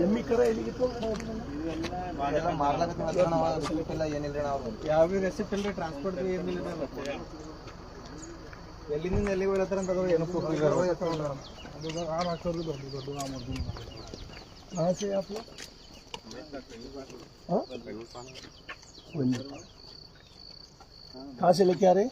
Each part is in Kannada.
ಎಮ್ಮಿ ಕರ ಎಲ್ಲಿಗಿತ್ತು ಯಾವ ರೆಸಿಪ್ಟ್ ಇಲ್ರಿ ಟ್ರಾನ್ಸ್ಪೋರ್ಟ್ ಎಲ್ಲಿಂದ ಎಲ್ಲಿಗೆ ಹೋಗ್ಲತ್ತಾರ ಅಂತ ಏನು कहाँ से आप लोग कहाँ से लेके आ रहे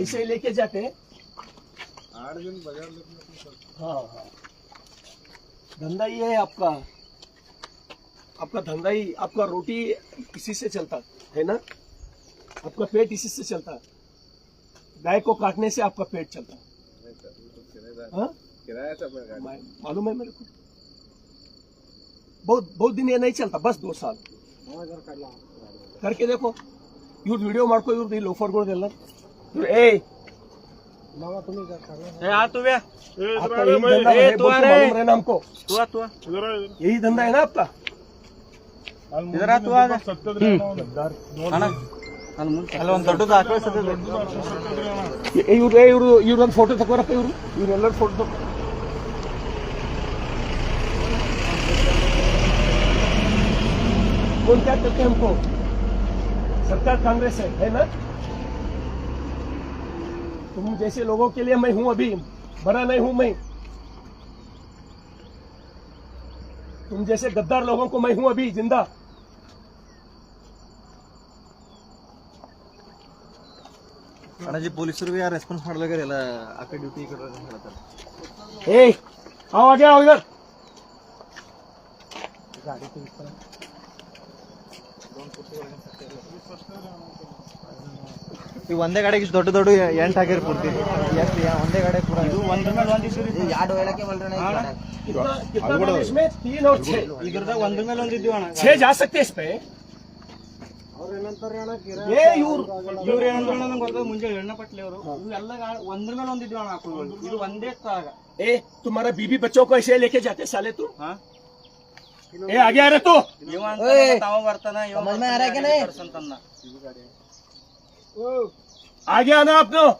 ऐसे ही लेके जाते हैं। हाँ हाँ धंधा ही है आपका, आपका धंधा ही, आपका रोटी इसी से चलता है ना, आपका पेट इसी से चलता है। गाय को काटने से आपका पेट चलता है। मालूम है मेरे को, बहुत दिन ये नहीं चलता, बस 2 साल करके देखो। इವ್ರು ವಿಡಿಯೋ ಮಾಡ್ಕೋ, ಇವ್ರದ್ದು ಈ ಲೋಫರ್ಗಳದೆಲ್ಲ ಏ हमको यही धंधा है ना आपका। इधर तू आ ಇವ್ರೊಂದು ಫೋಟೋ ತಗೋರಪ್ಪ, ಇವ್ರೆಲ್ಲರ ಫೋಟೋ ತಗೋ। कौन क्या करते हैं हमको, सरकार कांग्रेस है ना। तुम जैसे लोगों के लिए मैं हूं, अभी बड़ा नहीं हूं मैं। तुम जैसे गद्दार लोगों को मैं हूं अभी जिंदा। ಅಣ್ಣಾಜಿ ಪೊಲೀಸರು ಯಾರು ರೆಸ್ಪಾನ್ಸ್ ಮಾಡ್ಲಾಗ್ಯಾರ ಎಲ್ಲ ಆ ಕಡೆ ಡ್ಯೂಟಿ ಈ ಕಡೆ ಹೇಳ್ತಾರೆ। ए आओ आगे आओ इधर। ಈ ಒಂದೇ ಗಾಡಿಗೆ ಇಷ್ಟು ದೊಡ್ಡ ದೊಡ್ಡ ಎಂಟು ಹಾಕಿರ್ ಪೂರ್ತಿ ಒಂದೇ ಗಾಡಿ ಪೂರ ಇದು ಒಂದ್ರ ಮೇಲೆ ಒಂದು ಎರಡು ಹೇಳಕ್ಕೆ ಬಲ್ರಣ इसमें 3 और 6 ಇದ್ರದ ಒಂದ್ರ ಮೇಲೆ ಒಂದು ಇದ್ದೀವಿ ಅಣ್ಣ। 6 जा सकते इस पे। ये ಇವ್ರು ಏನಂದ್ರೆ ನಂಗೆ ಗೊತ್ತದ, ಮುಂಜಾನೆ ಎಣ್ಣೆ ಪಟ್ಲಿ ಅವರು ಇವೆಲ್ಲ ಒಂದ್ರ ಮೇಲೆ ಒಂದು ಇದ್ದೀವಿ ಅಣ್ಣ ಹಾಕೊಂಡು। ಇದು ಒಂದೇ ಕಾಗ। ए तुम्हारा बीबी बच्चों को ऐसे लेके जाते साले तू। ए आगे आ रहे तू, ತಾವ ಬರ್ತಾನ आगे आना आप लोग,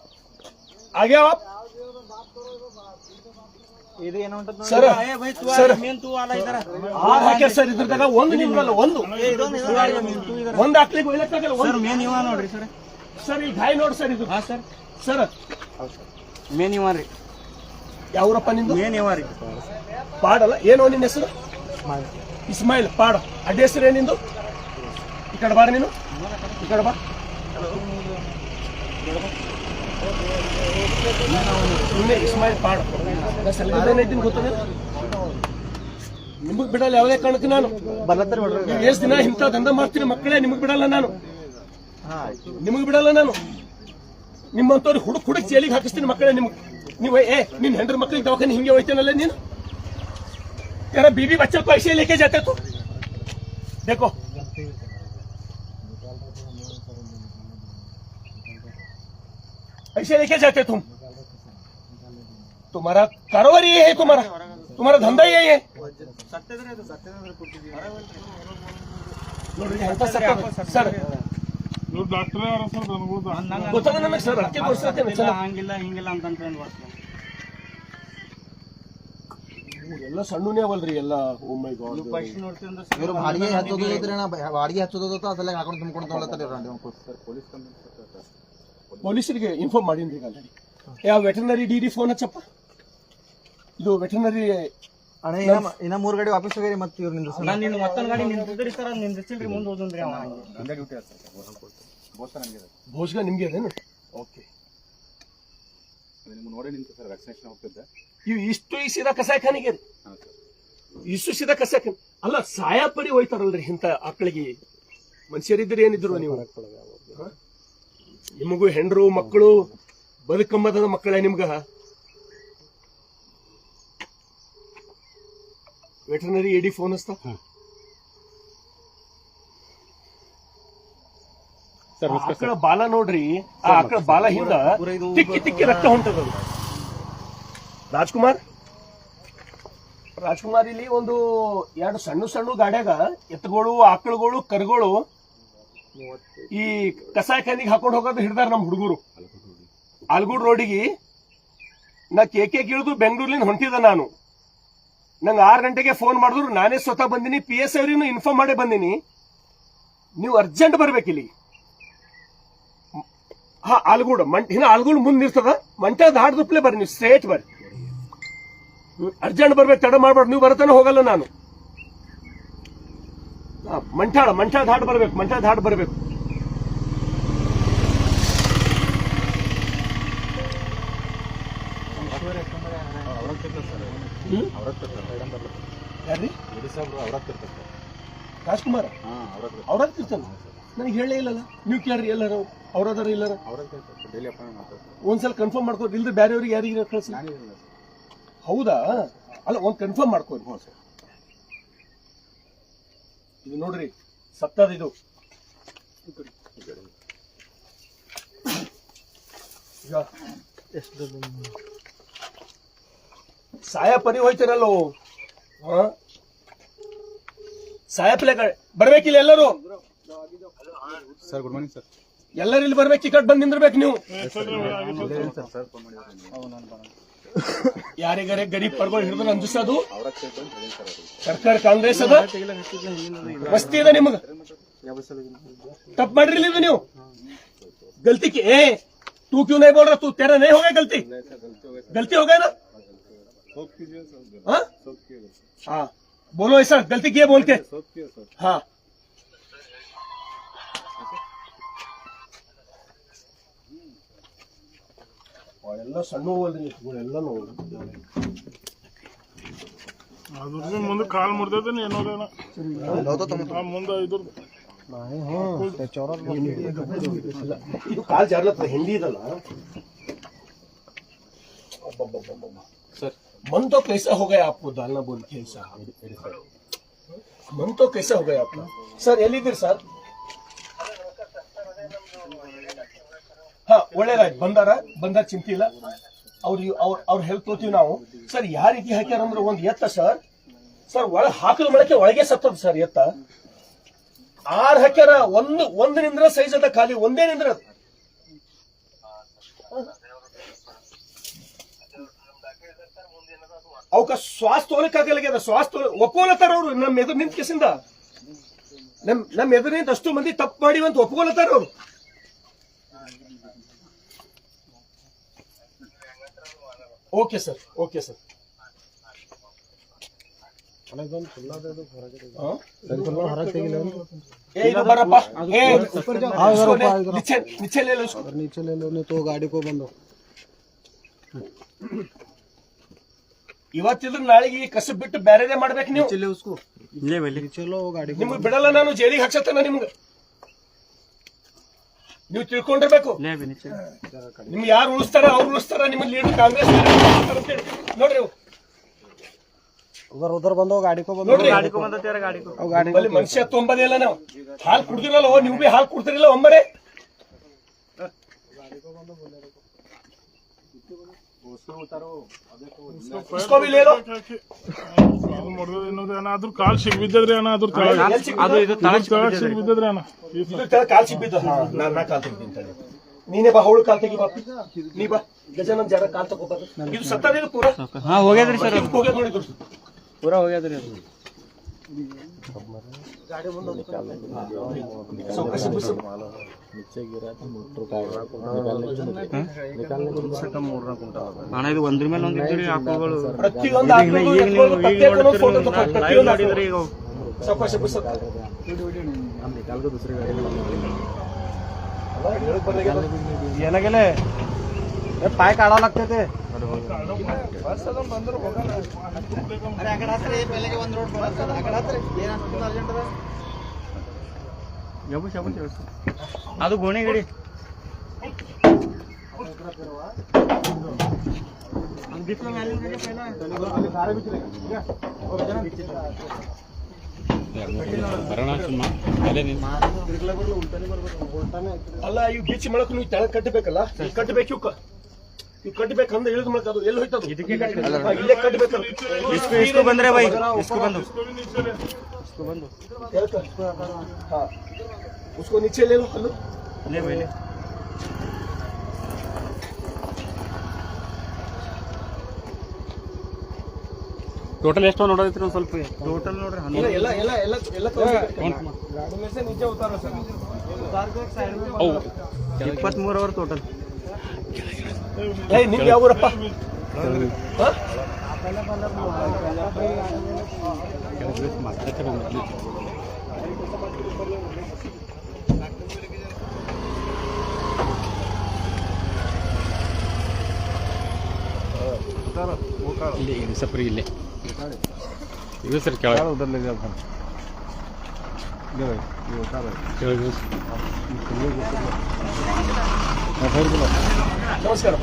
आगे आओ आप। ಇದು ಏನೋ ಉಂಟದ ಸರ್ ಸರ್ ಮೇನ್ ತೂ ಅಲ್ಲ ಇದರ ಹಾಗೆ ಸರ್ ಇದ್ರ ತಗ ಒಂದು ನಿಮ್ಗಲ್ಲ ಒಂದು ಹಾಕ್ಲಿಕ್ಕೆ ಒಯ್ಯಕ್ಕಾಗಲ್ಲ ಸರ್ ಮೇನ್ ಇವ ನೋಡ್ರಿ ಸರ್। ಸರ್ ಈ ಗಾಯ ನೋಡಿ ಸರ್ ಇದು। ಹಾ ಸರ್ ಸರ್ ಮೇನ್ ಇವ ರೀ। ಯಾವ್ರಪ್ಪ ನಿಂದು? ಮೇನ್ ಇವ ರೀ ಪಾಡಲ್ಲ, ಏನೋ ನಿನ್ನ ಹೆಸರು? ಇಸ್ಮಾಯಿಲ್ ಪಾಡ, ಅಡ್ಡ ಹೆಸರು ಏನಿಂದು? ಈ ಕಡೆ ಬಾರ ನೀನು, ಈ ಕಡೆ ಬಾ। ಇಸ್ಮಾಯಿಲ್ ಪಾಡ ಇದ್ದೀನಿ ಗೊತ್ತದೆ ನಿಮಗ್ ಬಿಡಲ್ಲ ಯಾವುದೇ ಕಾರಣಕ್ಕೆ ನಾನು। ಎಷ್ಟು ದಿನ ಇಂಥ ದಂಧ ಮಾಡ್ತೀನಿ ಮಕ್ಕಳೇ, ನಿಮಗ್ ಬಿಡಲ್ಲ ನಾನು, ನಿಮಗ್ ಬಿಡಲ್ಲ ನಾನು। ನಿಮ್ಮಂತವ್ರಿಗೆ ಹುಡುಕ್ ಜೈಲಿಗೆ ಹಾಕಿಸ್ತೀನಿ ಮಕ್ಕಳೇ ನಿಮ್ಗೆ। ನೀವು ನಿನ್ ಹೆಂಡ್ರ ಮಕ್ಕಳಿಗೆ ದವಾಖಾನೆ ಹಿಂಗೆ ಹೋಯ್ತೇನಲ್ಲ ನೀನು। यार बीबी बच्चों को ऐसे लेके जाते तू, देखो ऐसे लेके जाते तुम। तुम्हारा कारोबार ये है, तुम्हारा धंधा ये है। सर ಡಾಕ್ಟರ್ ಗೊತ್ತಾಗ ನನಗೆ ಸರ್ ಅದಕ್ಕೆ ಕೊಡ್ಸತ್ತೆ ಹಂಗಿಲ್ಲ ಹಿಂಗಿಲ್ಲ ಅಂತ ಎಲ್ಲ ಸಣ್ಣನೇ ಅವಲ್ರಿ ಎಲ್ಲ। ಓ ಮೈ ಗಾಡ್, ಇವರು ಬಾಡಿಗೆ ಹಚ್ಚೋದ್ರಿ ಅಣ್ಣ, ಬಾಡಿಗೆ ಹಚ್ಚೋದ ಅದೆಲ್ಲ ಹಾಕೊಂಡು ತುಂಬಿಕೊಂಡು ತೊಗೊಳತ್ತಾರೆ ಪೊಲೀಸರಿಗೆ ಇನ್ಫಾರ್ಮ್ ಮಾಡೀನಿ ಆಲ್ರೆಡಿ। ಯಾವ ವೆಟರ್ನರಿ ಡಿ ಫೋನ್ ಹಚ್ಚಪ್ಪ, ಇದು ವೆಟರ್ನರಿ ಅಣ್ಣ ಇನ್ನ 3 ಗಾಡಿ ವಾಪಸ್ ಹೋಗ್ಯಾರಿ ಮತ್ತೆ ಇವ್ರು ನಿಂದ್ರಿಸ ನಾನು ನಿನ್ನ ಮತ್ತೊಂದು ಗಾಡಿ ನಿಂತಿದ್ರಿ ಸರ್, ನಿಂದ್ರಿಸಿಲ್ರಿ ಮುಂದೆ ಹೋದ್ರಿ ಅವ ಒಂದೇ ಡ್ಯೂಟಿ ಆತ ಭೋಜ್ಗ ನಿಮ್ಗೆ ಅದೇನು? ಓಕೆ ನಿಮ್ಗೆ ನೋಡಿ ನಿಂತು ಸರ್ ವ್ಯಾಕ್ಸಿನೇಷನ್ ಹೋಗ್ತಿದ್ದೆ ಇವು ಇಷ್ಟು ಈ ಸೀದಾ ಕಸಾಯಖಾನಿಗೆ ರೀ, ಇಷ್ಟು ಸೀದಾ ಕಸಾಯಖಾನೆ ಅಲ್ಲ, ಸಾಯ ಪಡಿ ಹೋಯ್ತಾರಲ್ರಿ ಇಂಥ ಆಕಳಿಗೆ। ಮನುಷ್ಯರಿದ್ರೆ ಏನಿದ್ರು ನೀವು, ನಿಮಗೂ ಹೆಂಡ್ರು ಮಕ್ಕಳು ಬದುಕಂಬದ ಮಕ್ಕಳೇ ನಿಮ್ಗ। ವೆಟರ್ನರಿ ಎಡಿ ಫೋನ್ ಹಚ್ತಾ ಆಕಳ ಬಾಲ ನೋಡ್ರಿ, ಆ ಆಕಳ ಬಾಲ ಹಿಂದ ತಿಕ್ಕಿ ತಿಕ್ಕಿ ರಕ್ತ ಹೊಂಟದ। ರಾಜ್ಕುಮಾರ್ ರಾಜ್ಕುಮಾರ್ ಇಲ್ಲಿ ಒಂದು 2 ಸಣ್ಣ ಗಾಡ್ಯಾಗ ಎತ್ತುಗಳು ಆಕಳುಗಳು ಕರುಗಳು ಈ ಕಸಾಯಖಾನಿಗೆ ಹಾಕೊಂಡು ಹೋಗೋದು ಹಿಡ್ದಾರ ನಮ್ಮ ಹುಡುಗರು. ಆಲ್ಗೂಡ್ ರೋಡಿಗೆ ನಾ ಕೇಕೆ ಇಳಿದು ಬೆಂಗಳೂರ್ಲಿಂದ ಹೊಂಟಿದ. ನಾನು ನಂಗೆ 6 ಗಂಟೆಗೆ ಫೋನ್ ಮಾಡಿದ್ರು, ನಾನೇ ಸ್ವತಃ ಬಂದಿನಿ. PSI ಅವ್ರಿಗೂ ಇನ್ಫಾರ್ಮ್ ಮಾಡೇ ಬಂದಿನಿ. ನೀವು ಅರ್ಜೆಂಟ್ ಬರ್ಬೇಕಿಲ್ಲಿ. ಹಾ, ಆಲ್ಗೂಡ್ ಆಲ್ಗೂಡ್ ಮುಂದೆ ಇರ್ತದ, ಮಂಟ ದಾಟದಪ್ಲೆ ಬರ್ರಿ, ನೀವು ಸ್ಟ್ರೇಟ್ ಬರ್ರಿ. ಅರ್ಜೆಂಟ್ ಬರ್ಬೇಕು, ತಡ ಮಾಡ್ಬಾರ್ದು. ನೀವು ಬರತಾನೆ ಹೋಗಲ್ಲ ನಾನು. ಮಂಠಾಳ ದಾಟ್ ಬರ್ಬೇಕು, ಮಂಠಾಳ ದಾಟ್ ಬರ್ಬೇಕು. ಯಾರ್ರಿ ರಾಜ್ಕುಮಾರ ಅವ್ರಾಗ್ತಿರ್ತಾನ. ನನಗೆ ಹೇಳೇ ಇಲ್ಲಲ್ಲ. ನೀವು ಕೇಳ್ರಿ ಎಲ್ಲಾರ ಅವ್ರದಾರ ಇಲ್ಲಾರ ಒಂದ್ಸಲ ಕನ್ಫರ್ಮ್ ಮಾಡ್ಕೋರಿ. ಇಲ್ರಿ ಬೇರೆಯವ್ರಿಗೆ ಯಾರಿಗೆ ಕಳ್ಸಿ. ಹೌದಾ? ಅಲ್ಲ, ಒಂದ್ ಕನ್ಫರ್ಮ್ ಮಾಡ್ಕೋರಿ. ಇದು ನೋಡ್ರಿ, ಸತ್ತದ ಇದು. ಸಾಯ ಪರಿ ಹೋಯ್ತಾರಲ್ಲೋ. ಸಾಯಪ್ಲೆ ಬರ್ಬೇಕಿಲ್ಲ ಎಲ್ಲರೂ. Sir, good morning sir. ಎಲ್ಲರೂ ಇಲ್ಲಿ ಬರ್ಬೇಕು, ಈ ಕಡೆ ಬಂದು ನಿಂದಿರ್ಬೇಕು ನೀವು. ಯಾರಿಗಾರೆ ಗರೀಬ್ ಪರ್ಗಳು ಹಿಡಿದ್ರೆ ಅಂಜಿಸೋದು ಸರ್ಕಾರ ಕಾಂಗ್ರೆಸ್ ಅದ, ಮಸ್ತಿ ಅದ ನಿಮಗ. ತಪ್ಪು ಮಾಡ್ರಿ ನೀವು. गलती की तू क्यों नहीं बोल रहा? तू तेरा नहीं होगा गलती? गलती हो गया ना? हाँ, बोलो ऐसा, गलती किए बोल के. हाँ, ಎಲ್ಲ ಸಣ್ಣ ಎಲ್ಲನೂ ಅದ್ರ ಮುಂದೆ ಕಾಲ್ ಮುರಿದ ಏನೋದೇನ ಮುಂದೆ ಇದ್ರದ್ದು ಇದು ಕಾಲ್ ಜಾರ್ಲತ್ತ ಹಿಂದಿ ಇದಲ್ಲ सर. मन तो कैसा हो गया आपको डालना बोल के ऐसा? मन तो कैसा हो गया आपका सर? ಎಲ್ಲಿದ್ದೀರಿ ಸರ್? ಹಾ, ಒಳ್ಳೇದಾಯ್ತು. ಬಂದಾರ ಚಿಂತೆ ಇಲ್ಲ. ಅವ್ರ ಹೆಲ್ಪ್ ತೋತೀವಿ ನಾವು. ಸರ್, ಯಾವ ರೀತಿ ಹಾಕ್ಯಾರಂದ್ರೆ ಒಂದು ಎತ್ತ ಸರ್ ಒಳ ಹಾಕಲ್ ಮಾಡಕ್ಕೆ ಒಳಗೆ ಸತ್ತದ ಸರ್ ಎತ್ತ. 6 ಹಾಕ್ಯಾರ. ಒಂದು ನಿಂದ್ರ ಸೈಜ್ ಅದ, ಖಾಲಿ ಒಂದೇ ನಿಂದ್ರ. ಅವಕ್ಕ ಶ್ವಾಸ ತೋಲಿಕ್ಕಾಗಲ್ಲಾಗ್ಯದ. ಶ್ವಾಸ ಒಪ್ಕೊಳತ್ತಾರ ಅವ್ರು. ನಮ್ಮ ಎದುರು ನಿಂತ ಕೆಸಿಂದ ನಮ್ಮ ಎದುರು ನಿಂತ ಅಷ್ಟು ಮಂದಿ ತಪ್ಪು ಮಾಡಿವಂತ ಒಪ್ಕೊಳತ್ತಾರ ಅವ್ರು. Okay sir, okay sir. ಇದು ಬರಪ್ಪ. नीचे ले लो नहीं तो गाड़ी को बंद. ಇವತ್ತಿದ್ರೆ ನಾಳೆಗೆ ಕಸಬ್ ಬಿಟ್ಟು ಬೇರೆದೇ ಮಾಡ್ಬೇಕು ನೀವು. ನಿಮ್ಗೆ ಬಿಡಲ್ಲ ನಾನು, ಜೈಲಿಗೆ ಹಾಕ್ಸತ್ತೇನ ನಿಮ್ಗೆ. ನೀವು ತಿಳ್ಕೊಂಡಿರ್ಬೇಕು. ನಿಮ್ಗೆ ಯಾರು ಉಳಿಸ್ತಾರ ಅವ್ರು ಉಳಿಸ್ತಾರ. ನಿಮ್ಮ ಲೀಡರ್ ಕಾಂಗ್ರೆಸ್ ನೋಡ್ರಿ. उधर बंद हो गाड़ी को बंद ನೋಡ್ರಿ, गाड़ी ಮನುಷ್ಯ ತೊಂಬದೇ ಇಲ್ಲ. ನಾವು ಹಾಲು ಕುಡ್ದಿರಲ್ಲ, ನೀವು ಬಿ ಹಾಲು ಕುಡ್ತಿರಿಲ್ಲ ಒಮ್ಮರೆ. ಅದ್ರ ಕಾಲ್ ಸಿಗ್ಬಿದ್ದದ್ರಿ ಅಣ್ಣ. ಅದ್ರ ಸಿಗ್ಬಿದ್ದದ್ರಿ ಅಣ್ಣ. ಕಾಲ್ ಸಿಗ್ಬಿದ್ದ. ನಾ ಕಾಲ್ ತೆಗಿತೀನಿ. ನೀನೇ ಬಾ, ಅವಳು ಕಾಲ್ ತೆಗಿ ಬಾ. ನೀ ಬಾ, ಗಜಾನಂದ್ ಜಾಗ ಕಾಲ್ ತಗೋಬಾರ್ದು. ಇದು ಸತ್ತದ ಪೂರಾ ಹೋಗ್ಯದ್ರಿ ಸರ್. ಹೋಗ್ಯದ ನೋಡಿದ್ರು ಪೂರಾ ಹೋಗ್ಯದ್ರಿ ಅದು. ಅಣ್ಣ ಇದು ಒಂದ್ರ ಮೇಲೆ ಒಂದು ಇದ್ರಿ ಆಕಳುಗಳು ಪ್ರತಿಯೊಂದು ಏನಾಗಲೇ पाय काढावं लागते ते. ಅದು ಗೋಣಿ ಗಿಡಿ ಅಲ್ಲ. ಇವು ಬೀಚ್ ಮಾಡಕ್ ನೀವು ತೆಳಗ್ ಕಟ್ಟಬೇಕಲ್ಲ, ಕಟ್ಟಬೇಕು. ನೀವು ಕಟ್ಟಬೇಕಂದ್ರೆ ಇಳಿದು ಮೂಲಕ ಅದು ಎಲ್ಲಿ ಹೋಯ್ತದು ಇಲ್ಲೇ ಕಟ್ಟಬೇಕು इसको बंद रहे भाई इसको बंद हाँ उसको नीचे ले लो कल्लू ले भाई ले ಟೋಟಲ್ ಎಷ್ಟು ನೋಡೋದೈತ್ರಿ ಒಂದು ಸ್ವಲ್ಪ ಟೋಟಲ್ ನೋಡ್ರಿ ಎಲ್ಲ ಎಲ್ಲ ಎಲ್ಲ ಎಲ್ಲ ಎಲ್ಲ ಗಾಡಿ में से नीचे उतारो सर 23 ಅವರ್ ಟೋಟಲ್ ನಿಮ್ಗೆ ಯಾವ ಊರಪ್ಪ ಇಲ್ಲಿ ಸಪ್ರಿ ಇಲ್ಲೇ ಇದು ಸರ್ ಕೆಳಗೆ ನಮಸ್ಕಾರ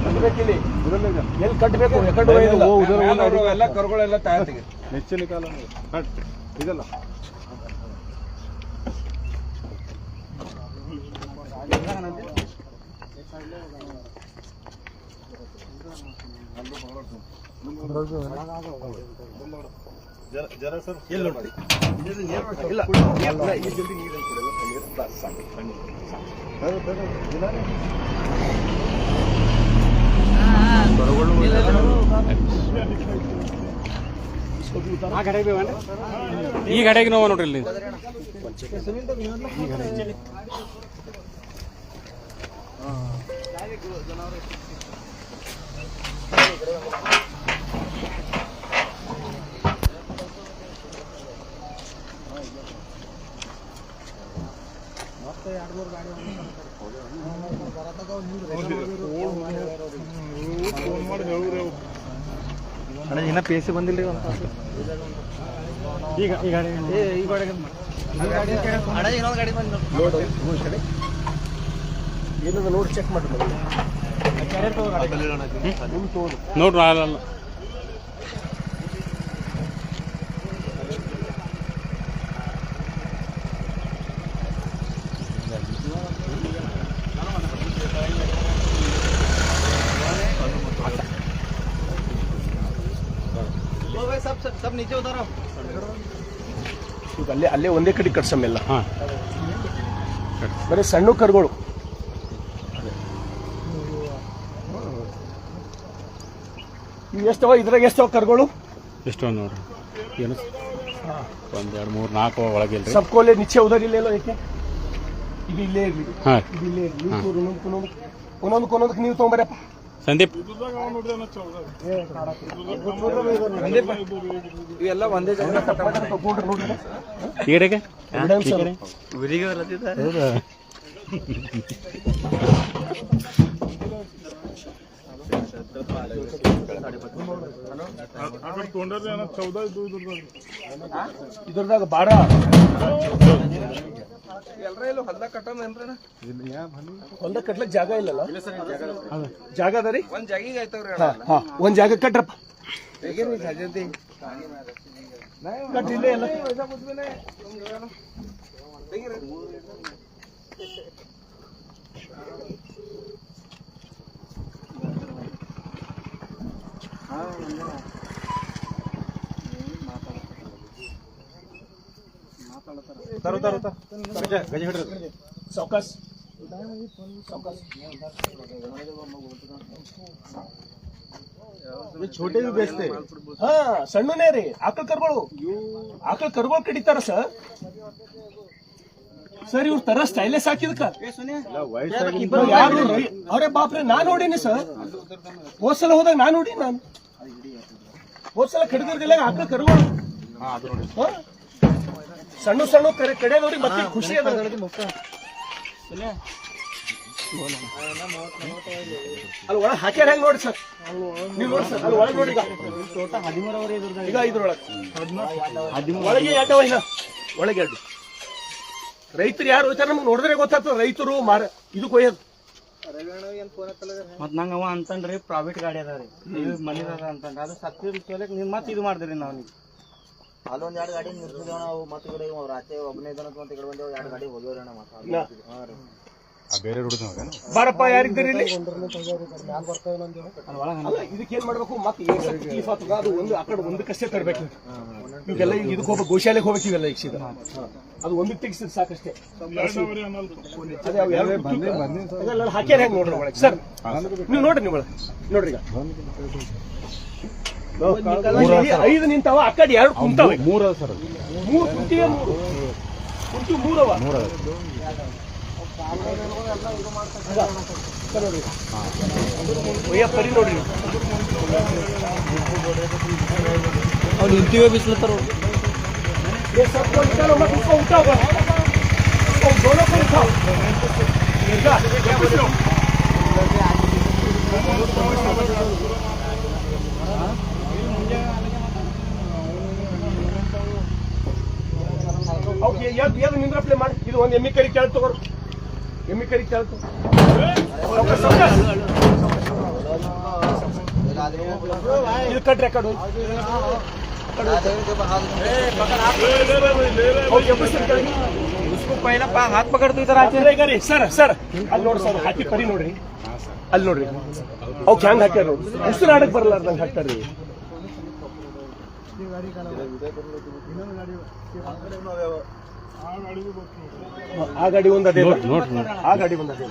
ಕಟ್ಟಬೇಕಿಲ್ಲಿ ಎಲ್ಲಿ ಕಟ್ಟಬೇಕು ಎಲ್ಲ ಕರುಗಳೆಲ್ಲ ತಯಾರಿ ನೆಚ್ಚಿನ ಕಾಲ ಇದಲ್ಲ ಜರ ಸರ್ ಎಲ್ಲಿ ನೋಡಿ ಇಲ್ಲ ಈ ಜಲ್ದಿ ನೀರಲ್ಲಿ ಕೊಡಲ್ಲ ಈ ಗಾಡಿಯಾಗ ನೋವು ನೋಡ್ರಿ ಇಲ್ಲಿ ಇನ್ನ ಪೇಸಿ ಬಂದಿಲ್ರಿ ಅಂತ ಈಗ ಈ ಗಾಡಿ ಇನ್ನೊಂದು ಗಾಡಿ ಬಂದು ಏನದ ನೋಡಿ ಚೆಕ್ ಮಾಡಿ ನೋಡ್ರಿ ಅಲ್ಲ सब नीचे उतारो ಈಗ ಅಲ್ಲೇ ಒಂದೇ ಕಡೆ ಕಟ್ಸಮ್ಮೆಲ್ಲ ಹಾಂ ಬರೀ ಸಣ್ಣ ಕರುಗಳು ಇವು ಎಷ್ಟವ ಇದ್ರಾಗ ಎಷ್ಟವ ಕರುಗಳು ಎಷ್ಟು ನೋಡ್ರಿ ಏನು 1 2 3 4 ಒಳಗಿಲ್ರಿ ಸಬ್ಕೋಲೆ ನಿಚ್ಚೆ ಉದರಿಲ್ಲೇಲೋ ಏಕೆ ಇದು ಇಲ್ಲೇ ಇರಲಿ ಹಾಂ ಇದು ಇಲ್ಲೇ ಇರಲಿ ಒಂದೊಂದಕ್ಕೆ ನೀವು ತೊಗೊಂಬರಪ್ಪ ಸಂದೀಪ್ ಇವೆಲ್ಲ ಒಂದೇ ಜಾಗ ಈ ಕಡೆಗೆ ಊರಿಗೆ ಬರತ್ತಿದ್ದ ಇದ್ರದಾಗ ಬಾಡ ಹೊಲ್ದಾಗ ಕಟ್ಲಕ್ ಜಾಗ ಇಲ್ಲಲ್ಲ ಜಾಗ ಅದ ರೀ ಒಂದ್ ಜಾಗಿಗೆ ಆಯ್ತವ್ರಿ ಒಂದ್ ಜಾಗ ಕಟ್ರಪ್ಪ ಕಟ್ಟಿಲ್ಲೇ ಎಲ್ಲ ಸಾವಕಾಶ छोटे भी बेचते ಹಾ ಸಣ್ಣನೇ ರೀ ಆಕಳ ಕರುಗಳು ಕಡಿತಾರ ಸರ್ ಸರ್ ಇವ್ರ ತರ ಸ್ಟೈಲೆಸ್ ಹಾಕಿದಕ್ಕ ಯಾರು ಅವರೇ ಬಾಪ್ರೆ ನಾನ್ ನೋಡೀನಿ ಸರ್ ಹೋದ್ಸಲ ಹೋದಾಗ ನಾನ್ ನೋಡಿ ನಾನು ಹೋದ್ಸಲ ಕಡಿದಿರ್ದಿಲ್ಲ ಆಕಳ ಕರುಗಳು ಹಾ? ಸಣ್ಣ ಸಣ್ಣ ಕಡೆಯದವ್ರಿಗೆ ಮತ್ತೆ ಖುಷಿ ಅದ ಅಲ್ಲಿ ಒಳಗೆ ಹಾಕ್ಯಾರ ಹೆಂಗ್ ನೋಡಿ ಸರ್ ನೀವು ನೋಡಿ ಸರ್ ಅಲ್ಲಿ ಒಳಗೆ ನೋಡಿ ಈಗ ಇದ್ರೊಳಗೆ ಒಳಗೆ ಎರಡವ ಇನ್ನ ಒಳಗೆ ಎರಡು ರೈತರು ಯಾರು ಹೋಯ್ತಾರ ನಮ್ಗೆ ನೋಡಿದ್ರೆ ಗೊತ್ತಾಗ್ತದ ರೈತರು ಇದು ಕೊಯ್ಯೋದು ಮತ್ ನಂಗ ಅವ ಅಂತನ್ರಿ ಪ್ರೈವೇಟ್ ಗಾಡಿ ಅದಾವ್ರಿ ಮನಿದ ಅಂತಂದ್ರೆ ಅದು ಸತ್ತಿರ ಸೋಲಕ್ ನೀವ್ ಮತ್ ಇದು ಮಾಡಿದ್ರಿ ನಾವು ಅಲ್ಲೊಂದ್ ಎರಡು ಗಾಡಿ ನಿಲ್ಸಿದೇವ್ ನಾವು ಮತ್ತೆ ಕಡೆ ರಾತ್ರಿ ಒಬ್ಬನೇ ಇದ್ದಾನ ಅಂತ ಈ ಕಡೆ ಬಂದೇವ್ ಎರಡು ಗಾಡಿ ಹೋಗ್ಯವ್ರಿ ಬೇರೆ ಹುಡುಗ ಬಾರಪ್ಪ ಯಾರಿದ್ದೀರಿ ಇಲ್ಲಿ? ಅಲ್ಲ ಇದಕ್ಕೇನ್ ಮಾಡ್ಬೇಕು ಮತ್ತೆ ಅದು ಒಂದು ಆ ಕಡೆ ಒಂದಕ್ಕಷ್ಟೇ ತರಬೇಕು. ಈಗೆಲ್ಲ ಈಗ ಇದಕ್ಕೆ ಹೋಗ್ಬೇಕು, ಗೋಶಾಲೆಗೆ ಹೋಗ್ಬೇಕು. ಇವೆಲ್ಲ ಈಗ ಸೀದಾ ಅದು ಒಂದಕ್ಕೆ ತೆಗಿಸಿದ್ರೆ ಸಾಕಷ್ಟೇ. ಅದೇ ಅವು ಎಲ್ಲ ಹಾಕ್ಯಾರ ಹೆಂಗ್ ನೋಡ್ರಿ ಒಳಗೆ ಸರ್, ನೀವು ನೋಡ್ರಿ, ನೀವು ಒಳಗೆ ನೋಡ್ರಿ. ಈಗ 5 ನಿಂತಾವ, ಆ ಕಡೆ 2 ಕುಂತಾವೆ. 3 ಸರ್, 3 ಕುಂತಿವೆ, 3 ಮೂರವ. ಪರಿ ನೋಡ್ರಿ, ಅವ್ರು ನಿಂತೀವೇ ಬಿಸ್ಲತ್ತಾರ. ನಿಂದ್ರಪ್ಲೆ ಮಾಡಿ. ಇದು ಒಂದು ಎಮ್ಮಿ ಕರಿ ಕೇಳ ತಗೋರು, ಎಮ್ಮಿ ಕರಿ ಕೇಳ್ತು. ಇದು ಕಟ್ರಿ ಕಡು ಹಾತ್ ಪಕಡ್ತಿದಾರ. ಸರ್ ಸರ್ ಅಲ್ಲಿ ನೋಡ್ರಿ ಸರ್, ಹಾಕಿ ಪರಿ ನೋಡ್ರಿ, ಅಲ್ಲಿ ನೋಡ್ರಿ ಅವ್ಕ ಹೆಂಗ್ ಹಾಕ್ಯಾರ. ಉಸಿರಾಡಕ್ ಬರಲಾರ್ದಂಗ್ ಹಾಕ್ತಾರ್ರಿ. ಆ ಗಾಡಿ ಒಂದ್ ಅದೇ, ಆ ಗಾಡಿ ಒಂದ್ ಅದೇ.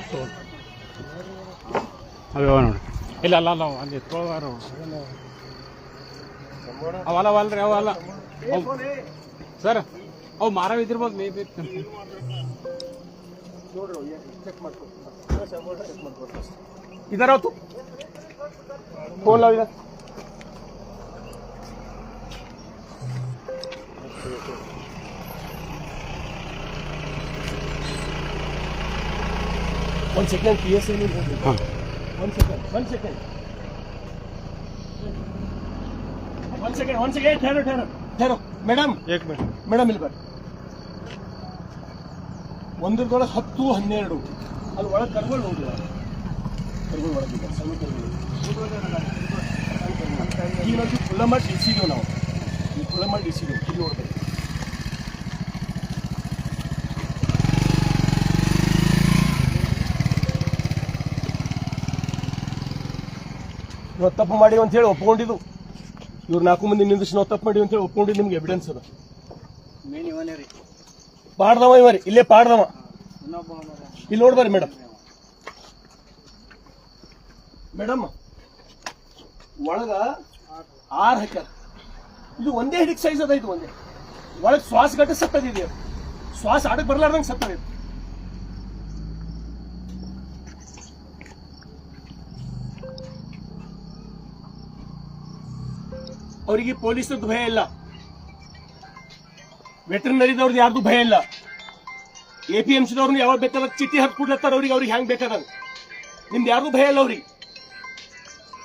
ನೋಡಿ. ಇಲ್ಲ ಅಲ್ಲ ಅಲ್ಲ ಅಲ್ಲಿ ಎತ್ಕೊಳ್ಳೋರು ಅವಲ್ಲ ಅವಲ್ರಿ, ಅವಲ್ಲ ಸರ್, ಅವು ಮಾರವ್ ಇದಿರ್ಬೋದು ಮೇ ಬಿ. ಇದರ ಫೋನ್ ಲಾವ್ ಇದೆ. ಒಂದು ಸೆಕೆಂಡ್ PSA one second ठहरो ಮೇಡಮ್, ಮೇಡಮ್ ಇಲ್ಲಿ ಬರ್ರಿ. ಒಂದ್ರದೊಳಗೆ 10, 12 ಅಲ್ಲಿ ಒಳಗೆ ಕರ್ಗಳು ನೋಡ್ರಿ, ಕರ್ಗಳು ಒಳಗಿದೆ, ಸಣ್ಣ ಕರ್ಗಳು. ಈಗ ನಾವು ಫುಲ್ಲ ಮಾಡಿ ಇಳಿಸಿದ್ದೇವೆ, ನಾವು ಈ ಫುಲ್ಲ ಮಾಡಿ ಇಳಿಸಿದ್ದೇವೆ. ಇಲ್ಲಿ ನೋಡ್ಬೇಕು, ಇವತ್ತು ತಪ್ಪು ಮಾಡಿ ಅಂತ ಹೇಳಿ ಒಪ್ಕೊಂಡಿದ್ದು. ಇವ್ರು 4 ಮಂದಿ ನಿಂದಿಸಿ ನಾವು ತಪ್ಪು ಮಾಡಿ ಅಂತ ಹೇಳಿ ಒಪ್ಕೊಂಡಿದ್ದು. ನಿಮ್ಗೆ ಎವಿಡೆನ್ಸ್ ಅದ. ಪಾಡ್ದವ ಇವರಿ, ಇಲ್ಲೇ ಪಾಡ್ದವ. ಇಲ್ಲಿ ನೋಡ್ಬಾರಿ ಮೇಡಮ್, ಮೇಡಮ್ ಒಳಗ 6 ಹಾಕ್ಯಾರ. ಇದು ಒಂದೇ ಹಿಡಿಕ್ ಸೈಜ್ ಅದ. ಇದು ಒಂದೇ ಒಳಗೆ ಶ್ವಾಸ ಗಟ್ಟ ಸತ್ತದಿದೆ, ಶ್ವಾಸ ಆಡಕ್ ಬರ್ಲಾರ್ದಂಗೆ ಸತ್ತದ. ಅವರಿಗೆ ಪೊಲೀಸರದ್ದು ಭಯ ಇಲ್ಲ, ವೆಟರ್ನರಿದವ್ರದ್ದು ಯಾರ್ದು ಭಯ ಇಲ್ಲ. APMCದವ್ರನ್ನ ಯಾವಾಗ ಬೇಕಾದ ಚಿಟ್ಟಿ ಹತ್ತು ಕೊಡ್ಲತ್ತಾರ ಅವ್ರಿಗೆ ಹೆಂಗ್ ಬೇಕಾದ. ನಿಮ್ದು ಯಾರ್ದು ಭಯ ಇಲ್ಲ ಅವ್ರಿಗೆ.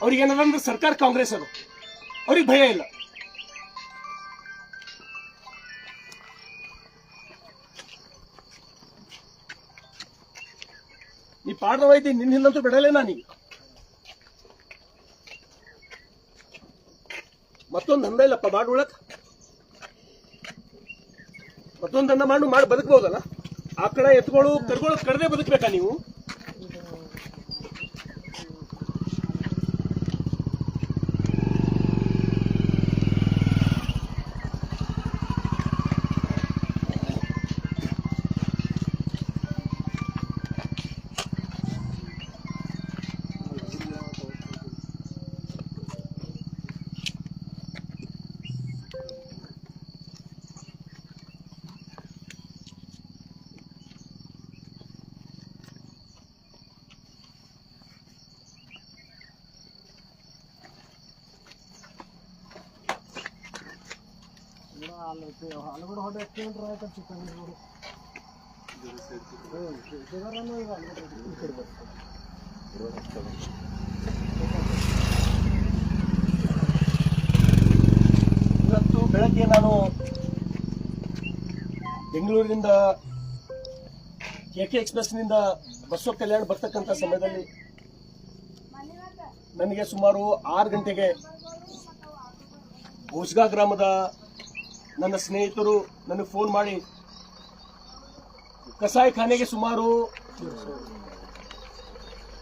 ಅವ್ರಿಗೆ ಏನದಂದ್ರೆ ಸರ್ಕಾರ ಕಾಂಗ್ರೆಸ್ ಅದು, ಅವ್ರಿಗೆ ಭಯ ಇಲ್ಲ. ನೀ ಪಾಡ್ದವ ಐತಿ, ನಿನ್ನ ಹಿಂದಂತೂ ಬಿಡಲೇ ನಾನೀಗ. ಮತ್ತೊಂದು ದಂಧ ಇಲ್ಲಪ್ಪ ಮಾಡಿ ಉಳಕ್, ಮತ್ತೊಂದು ದಂಧ ಮಾಡಿ ಬದುಕಬಹುದಲ್ಲ. ಆ ಕಡೆ ಎತ್ಗಳು ಕರ್ಗಳು ಕಡದೆ ಬದುಕಬೇಕಾ ನೀವು? ಇವತ್ತು ಬೆಳಗ್ಗೆ ನಾನು ಬೆಂಗಳೂರಿನಿಂದ KK ಎಕ್ಸ್‌ಪ್ರೆಸ್ನಿಂದ ಬಸವ ಕಲ್ಯಾಣ ಬರ್ತಕ್ಕಂಥ ಸಮಯದಲ್ಲಿ ನನಗೆ ಸುಮಾರು 6 ಗಂಟೆಗೆ ಭೋಜ್ಗಾ ಗ್ರಾಮದ ನನ್ನ ಸ್ನೇಹಿತರು ನನಗೆ ಫೋನ್ ಮಾಡಿ ಕಸಾಯಿಖಾನೆಗೆ ಸುಮಾರು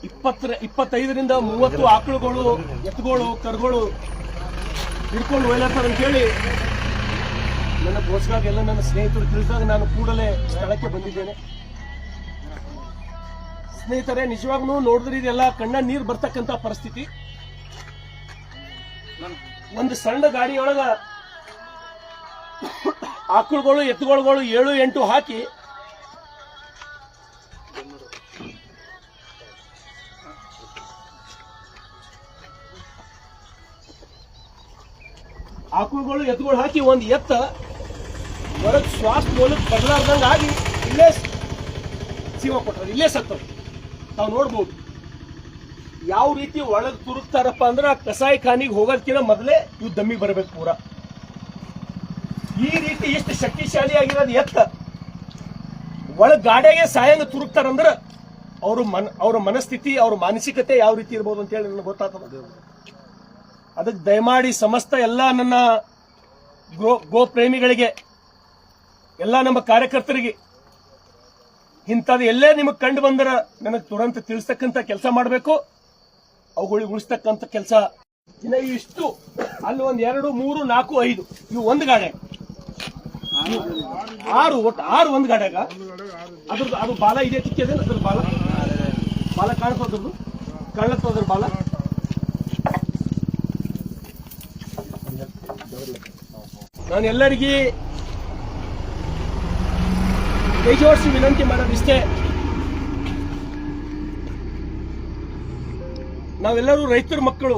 25ರಿಂದ 30 ಆಕಳುಗಳು, ಎತ್ತುಗಳು, ಕರುಗಳು ಹಿಡ್ಕೊಂಡು ಒಯ್ಲತ್ತಾರ ಅಂತೇಳಿ ನನ್ನ ಗೋಸ್ಗಾಗ ಎಲ್ಲ ನನ್ನ ಸ್ನೇಹಿತರು ತಿಳಿಸಿದಾಗ ನಾನು ಕೂಡಲೇ ಸ್ಥಳಕ್ಕೆ ಬಂದಿದ್ದೇನೆ. ಸ್ನೇಹಿತರೆ, ನಿಜವಾಗ್ಲೂ ನೋಡಿದ್ರೆ ಇದೆಲ್ಲ ಕಣ್ಣ ನೀರು ಬರ್ತಕ್ಕಂತ ಪರಿಸ್ಥಿತಿ. ಒಂದು ಸಣ್ಣ ಗಾಡಿಯೊಳಗ ಆಕಳುಗಳು, ಎತ್ತುಗಳು 7-8 ಹಾಕಿ ಆಕಳುಗಳು, ಎತ್ತುಗಳು ಹಾಕಿ ಒಂದು ಎತ್ತ ಹೊರಗೆ ಶ್ವಾಸ ಮೂಲಕ ಬದಲಾರ್ದಂಗ ಆಗಿ ಇಲ್ಲೇ ಜೀವ ಕೊಟ್ಟರು, ಇಲ್ಲೇ ಸತ್ತರು. ತಾವು ನೋಡ್ಬೋದು ಯಾವ ರೀತಿ ಒಳಗೆ ತುರುಕ್ತಾರಪ್ಪ ಅಂದ್ರೆ ಆ ಕಸಾಯಿ ಖಾನಿಗೆ ಹೋಗೋದಕ್ಕಿಂತ ಮೊದಲೇ ಇವ್ ದಮ್ಮಿಗೆ ಬರಬೇಕು ಪೂರ. ಈ ರೀತಿ ಎಷ್ಟು ಶಕ್ತಿಶಾಲಿ ಆಗಿರೋದು ಎತ್ತ ಒಳಗ್ ಗಾಡಿಯಾಗೆ ಸಾಯಂಗ ತುರುಕ್ತಾರಂದ್ರ ಅವ್ರ ಮನಸ್ಥಿತಿ, ಅವ್ರ ಮಾನಸಿಕತೆ ಯಾವ ರೀತಿ ಇರ್ಬೋದು ಅಂತ ಹೇಳಿ ನನಗೆ ಗೊತ್ತಾಗ್ತದೆ. ಅದಕ್ಕೆ ದಯಮಾಡಿ ಸಮಸ್ತ ಎಲ್ಲ ನನ್ನ ಗೋ ಪ್ರೇಮಿಗಳಿಗೆ, ಎಲ್ಲ ನಮ್ಮ ಕಾರ್ಯಕರ್ತರಿಗೆ ಇಂಥದ್ದು ಎಲ್ಲೇ ನಿಮಗೆ ಕಂಡು ಬಂದರ ನನಗೆ ತುರಂತ ತಿಳಿಸ್ತಕ್ಕಂಥ ಕೆಲಸ ಮಾಡಬೇಕು, ಅವುಗಳಿಗೆ ಉಳಿಸ್ತಕ್ಕಂಥ ಕೆಲಸ. ಇನ್ನು ಇಷ್ಟು ಅಲ್ಲಿ 1 2 3 4 5 ಇವು ಒಂದು ಗಾಡಿ, 6 ಒಟ್ಟು 6 ಒಂದು ಗಾಡಿಯಾಗ ಅದ್ರದ್ದು ಅದು ಬಾಲ ಇದೆ ತಿಕ್ಕಿದೆ, ಅದ್ರ ಬಾಲ ಕಾಣಿಸೋದ್ರದ್ದು ಕಾಣತ್ತೋದ್ರ ಬಾಲ. ನಾನು ಎಲ್ಲರಿಗೆ ಕೈ ಜೋಡಿಸಿ ವಿನಂತಿ ಮಾಡೋದಿಷ್ಟೇ, ನಾವೆಲ್ಲರೂ ರೈತರ ಮಕ್ಕಳು.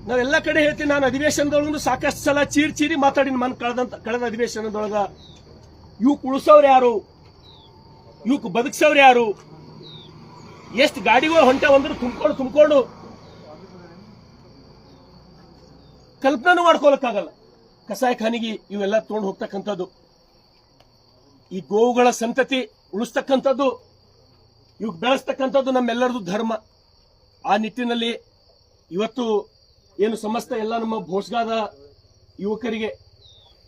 ನಾವೆಲ್ಲ ಕಡೆ ಹೇಳ್ತೀನಿ, ನಾನು ಅಧಿವೇಶನದೊಳಗೂ ಸಾಕಷ್ಟು ಸಲ ಚೀರಿ ಮಾತಾಡಿನ ಕಳೆದ ಅಧಿವೇಶನದೊಳಗ ಇವಕ್ ಉಳಿಸೋರು ಯಾರು, ಇವಕ್ ಬದುಕ್ಸವ್ರು ಯಾರು, ಎಷ್ಟು ಗಾಡಿಗಳು ಹೊಂಟೆ ಅಂದ್ರೆ ತುಂಬಿಕೊಂಡು ಕಲ್ಪನೂ ಮಾಡ್ಕೊಳಕ್ಕಾಗಲ್ಲ. ಕಸಾಯಿಖಾನಿಗೆ ಇವೆಲ್ಲ ತಗೊಂಡು ಹೋಗ್ತಕ್ಕಂಥದ್ದು, ಈ ಗೋವುಗಳ ಸಂತತಿ ಉಳಿಸ್ತಕ್ಕಂಥದ್ದು, ಇವಕ್ ಬೆಳೆಸ್ತಕ್ಕಂಥದ್ದು ನಮ್ಮೆಲ್ಲರದು ಧರ್ಮ. ಆ ನಿಟ್ಟಿನಲ್ಲಿ ಇವತ್ತು ಏನು ಸಮಸ್ತ ಎಲ್ಲ ನಮ್ಮ ಭೋಸ್ಗಾದ ಯುವಕರಿಗೆ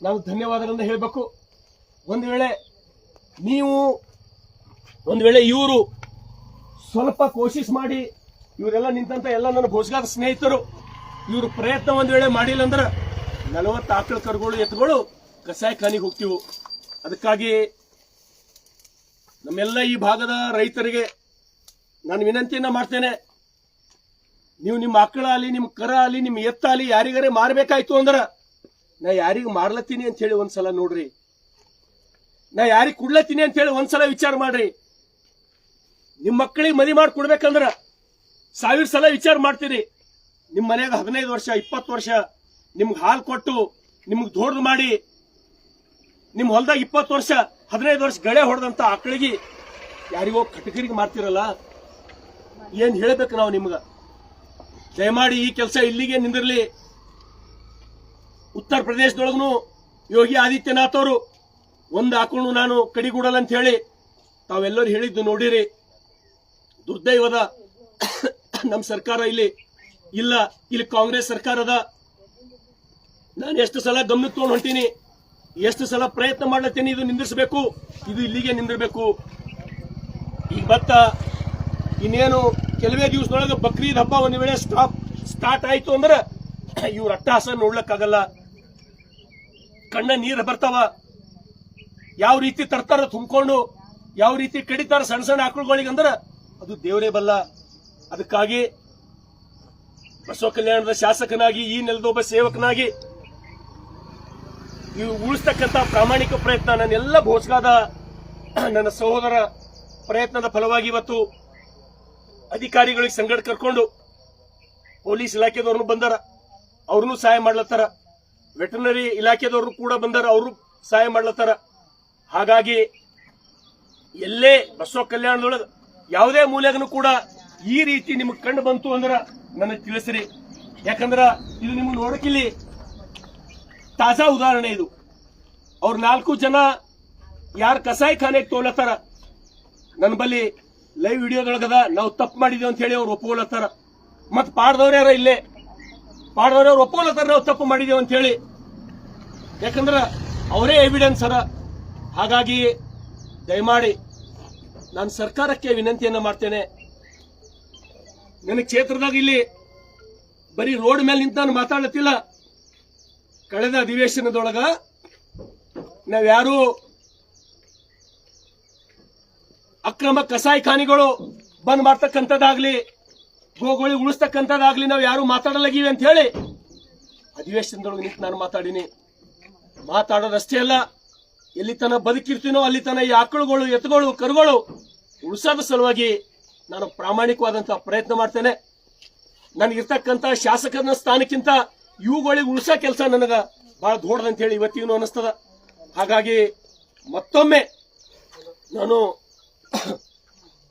ನಾವು ಧನ್ಯವಾದಗಳನ್ನ ಹೇಳಬೇಕು. ಒಂದು ವೇಳೆ ಇವರು ಸ್ವಲ್ಪ ಕೋಶಿಶ್ ಮಾಡಿ, ಇವರೆಲ್ಲ ನಿಂತಂತ ಎಲ್ಲ ನನ್ನ ಭೋಸ್ಗಾದ ಸ್ನೇಹಿತರು ಇವರು ಪ್ರಯತ್ನ ಒಂದು ವೇಳೆ ಮಾಡಿಲ್ಲ ಅಂದ್ರೆ 40 ಆಕಳು, ಕರುಗಳು, ಎತ್ತುಗಳು ಕಸಾಯಿಖಾನಿಗೆ ಹೋಗ್ತೀವಿ. ಅದಕ್ಕಾಗಿ ನಮ್ಮೆಲ್ಲ ಈ ಭಾಗದ ರೈತರಿಗೆ ನಾನು ವಿನಂತಿಯನ್ನ ಮಾಡ್ತೇನೆ, ನೀವು ನಿಮ್ಮ ಆಕಳ ಆಗಲಿ, ನಿಮ್ಮ ಕರ ಆಗಲಿ, ನಿಮ್ಮ ಎತ್ತ ಆಗಲಿ ಯಾರಿಗಾರೆ ಮಾರ್ಬೇಕಾಯ್ತು ಅಂದ್ರ ನಾ ಯಾರಿಗೆ ಮಾರ್ಲತ್ತೀನಿ ಅಂತ ಹೇಳಿ ಒಂದ್ಸಲ ನೋಡ್ರಿ, ನಾ ಯಾರಿಗೆ ಕುಡ್ಲತ್ತೀನಿ ಅಂತ ಹೇಳಿ ಒಂದ್ಸಲ ವಿಚಾರ ಮಾಡ್ರಿ. ನಿಮ್ಮ ಮಕ್ಕಳಿಗೆ ಮದಿ ಮಾಡಿ ಕೊಡ್ಬೇಕಂದ್ರ 1000 ಸಲ ವಿಚಾರ ಮಾಡ್ತೀರಿ. ನಿಮ್ಮ ಮನ್ಯಾಗ 15 ವರ್ಷ 20 ವರ್ಷ ನಿಮ್ಗೆ ಹಾಲು ಕೊಟ್ಟು ನಿಮ್ಗೆ ದೊಡ್ಡದು ಮಾಡಿ, ನಿಮ್ ಹೊಲದಾಗ 20 ವರ್ಷ 15 ವರ್ಷ ಗಳೆ ಹೊಡೆದಂತ ಆಕಳಿಗೆ ಯಾರಿಗೋ ಕಟಕರಿಗೆ ಮಾರ್ತಿರಲ್ಲ, ಏನ್ ಹೇಳ್ಬೇಕು ನಾವು ನಿಮ್ಗ? ದಯಮಾಡಿ ಈ ಕೆಲಸ ಇಲ್ಲಿಗೆ ನಿಂದಿರ್ಲಿ. ಉತ್ತರ ಪ್ರದೇಶದೊಳಗೂ ಯೋಗಿ ಆದಿತ್ಯನಾಥ್ ಅವರು ಒಂದು ಆಕಳು ನಾನು ಕಡಿಗೂಡಲ್ಲ ಅಂತ ಹೇಳಿ ತಾವೆಲ್ಲರೂ ಹೇಳಿದ್ದು ನೋಡಿರಿ. ದುರ್ದೈವದ ನಮ್ಮ ಸರ್ಕಾರ ಇಲ್ಲಿ ಇಲ್ಲ, ಇಲ್ಲಿ ಕಾಂಗ್ರೆಸ್ ಸರ್ಕಾರದ. ನಾನು ಎಷ್ಟು ಸಲ ಗಮನಕ್ಕೆ ತಗೊಂಡು ಹೊಂಟೀನಿ, ಎಷ್ಟು ಸಲ ಪ್ರಯತ್ನ ಮಾಡ್ಲತ್ತೀನಿ, ಇದು ನಿಂದಿಸಬೇಕು, ಇದು ಇಲ್ಲಿಗೆ ನಿಂದಿರಬೇಕು. ಈಗ ಬತ್ತ ಇನ್ನೇನು ಕೆಲವೇ ದಿವಸದೊಳಗೆ ಬಕ್ರೀದ್ ಹಬ್ಬ ಒಂದು ವೇಳೆ ಸ್ಟಾರ್ಟ್ ಆಯ್ತು ಅಂದ್ರೆ ಇವ್ರ ಅಟ್ಟಹಾಸ ನೋಡ್ಲಕ್ಕಾಗಲ್ಲ, ಕಣ್ಣ ನೀರು ಬರ್ತಾವ. ಯಾವ ರೀತಿ ತರ್ತಾರ ತುಂಬಿಕೊಂಡು, ಯಾವ ರೀತಿ ಕಡಿತಾರ ಸಣ್ಣ ಸಣ್ಣ ಆಕಳುಗಳಿಗೆ ಅಂದ್ರೆ ಅದು ದೇವರೇ ಬಲ್ಲ. ಅದಕ್ಕಾಗಿ ಬಸವ ಕಲ್ಯಾಣದ ಶಾಸಕನಾಗಿ, ಈ ನೆಲದೊಬ್ಬ ಸೇವಕನಾಗಿ ಇವು ಉಳಿಸ್ತಕ್ಕಂಥ ಪ್ರಾಮಾಣಿಕ ಪ್ರಯತ್ನ ನನ್ನೆಲ್ಲ ಭೋಸ್ಗಾದ ನನ್ನ ಸಹೋದರ ಪ್ರಯತ್ನದ ಫಲವಾಗಿ ಇವತ್ತು ಅಧಿಕಾರಿಗಳಿಗೆ ಸಂಗಡ ಕರ್ಕೊಂಡು ಪೊಲೀಸ್ ಇಲಾಖೆದವ್ರನ್ನು ಬಂದಾರ, ಅವ್ರನ್ನೂ ಸಹಾಯ ಮಾಡ್ಲತ್ತಾರ. ವೆಟರ್ನರಿ ಇಲಾಖೆದವ್ರು ಕೂಡ ಬಂದಾರ, ಅವರು ಸಹಾಯ ಮಾಡ್ಲತ್ತಾರ. ಹಾಗಾಗಿ ಎಲ್ಲೇ ಬಸವ ಕಲ್ಯಾಣದೊಳಗೆ ಯಾವುದೇ ಮೂಲೆಗೂ ಕೂಡ ಈ ರೀತಿ ನಿಮಗೆ ಕಂಡು ಬಂತು ಅಂದ್ರ ನನಗೆ ತಿಳಿಸ್ರಿ. ಯಾಕಂದ್ರ ಇದು ನಿಮ್ಗೆ ನೋಡಕ್ಕಿಲ್ಲಿ ತಾಜಾ ಉದಾಹರಣೆ. ಇದು ಅವ್ರ 4 ಜನ ಯಾರು ಕಸಾಯಿಖಾನೆಗೆ ತೋಲತ್ತಾರ, ನನ್ನ ಬಲ್ಲಿ ಲೈವ್ ವಿಡಿಯೋದೊಳಗದ, ನಾವು ತಪ್ಪು ಮಾಡಿದೇವು ಅಂತ ಹೇಳಿ ಅವ್ರು ಒಪ್ಕೊಳತ್ತಾರ. ಮತ್ ಪಾಡ್ದವ್ರ್ಯಾರ ಇಲ್ಲೇ ಪಾಡ್ದವ್ರವ್ರು ಒಪ್ಕೊಳತ್ತಾರ ನಾವು ತಪ್ಪು ಮಾಡಿದೇವು ಅಂತ ಹೇಳಿ. ಯಾಕಂದ್ರ ಅವರೇ ಎವಿಡೆನ್ಸ್ ಅದ. ಹಾಗಾಗಿ ದಯಮಾಡಿ ನಾನು ಸರ್ಕಾರಕ್ಕೆ ವಿನಂತಿಯನ್ನ ಮಾಡ್ತೇನೆ. ನನ್ನ ಕ್ಷೇತ್ರದಾಗ ಇಲ್ಲಿ ಬರೀ ರೋಡ್ ಮೇಲೆ ನಿಂತು ನಾನು ಮಾತಾಡತ್ತಿಲ್ಲ. ಕಳೆದ ಅಧಿವೇಶನದೊಳಗ ನಾವ್ಯಾರು ಅಕ್ರಮ ಕಸಾಯಿಖಾನಿಗಳು ಬಂದ್ ಮಾಡ್ತಕ್ಕಂಥದ್ದಾಗ್ಲಿ, ಗೋಗೋಳಿ ಉಳಿಸ್ತಕ್ಕಂಥದ್ದಾಗ್ಲಿ ನಾವ್ ಯಾರು ಮಾತಾಡಲಾಗಿವಿ ಅಂತ ಹೇಳಿ ಅಧಿವೇಶನದೊಳಗೆ ನಿಂತು ನಾನು ಮಾತಾಡೋದಷ್ಟೇ ಅಲ್ಲ, ಎಲ್ಲಿ ತನ ಬದುಕಿರ್ತೀನೋ ಅಲ್ಲಿ ತನ ಈ ಆಕಳುಗಳು, ಎತ್ತುಗಳು, ಕರುಗಳು ಉಳಿಸೋದ ಸಲುವಾಗಿ ನಾನು ಪ್ರಾಮಾಣಿಕವಾದಂತಹ ಪ್ರಯತ್ನ ಮಾಡ್ತೇನೆ. ನನಗಿರ್ತಕ್ಕಂಥ ಶಾಸಕನ ಸ್ಥಾನಕ್ಕಿಂತ ಇವುಗಳಿಗೆ ಉಳಿಸೋ ಕೆಲಸ ನನಗ ಬಹಳ ದೊಡ್ಡದಂತ ಹೇಳಿ ಇವತ್ತಿಗೂ ಅನಿಸ್ತದ. ಹಾಗಾಗಿ ಮತ್ತೊಮ್ಮೆ ನಾನು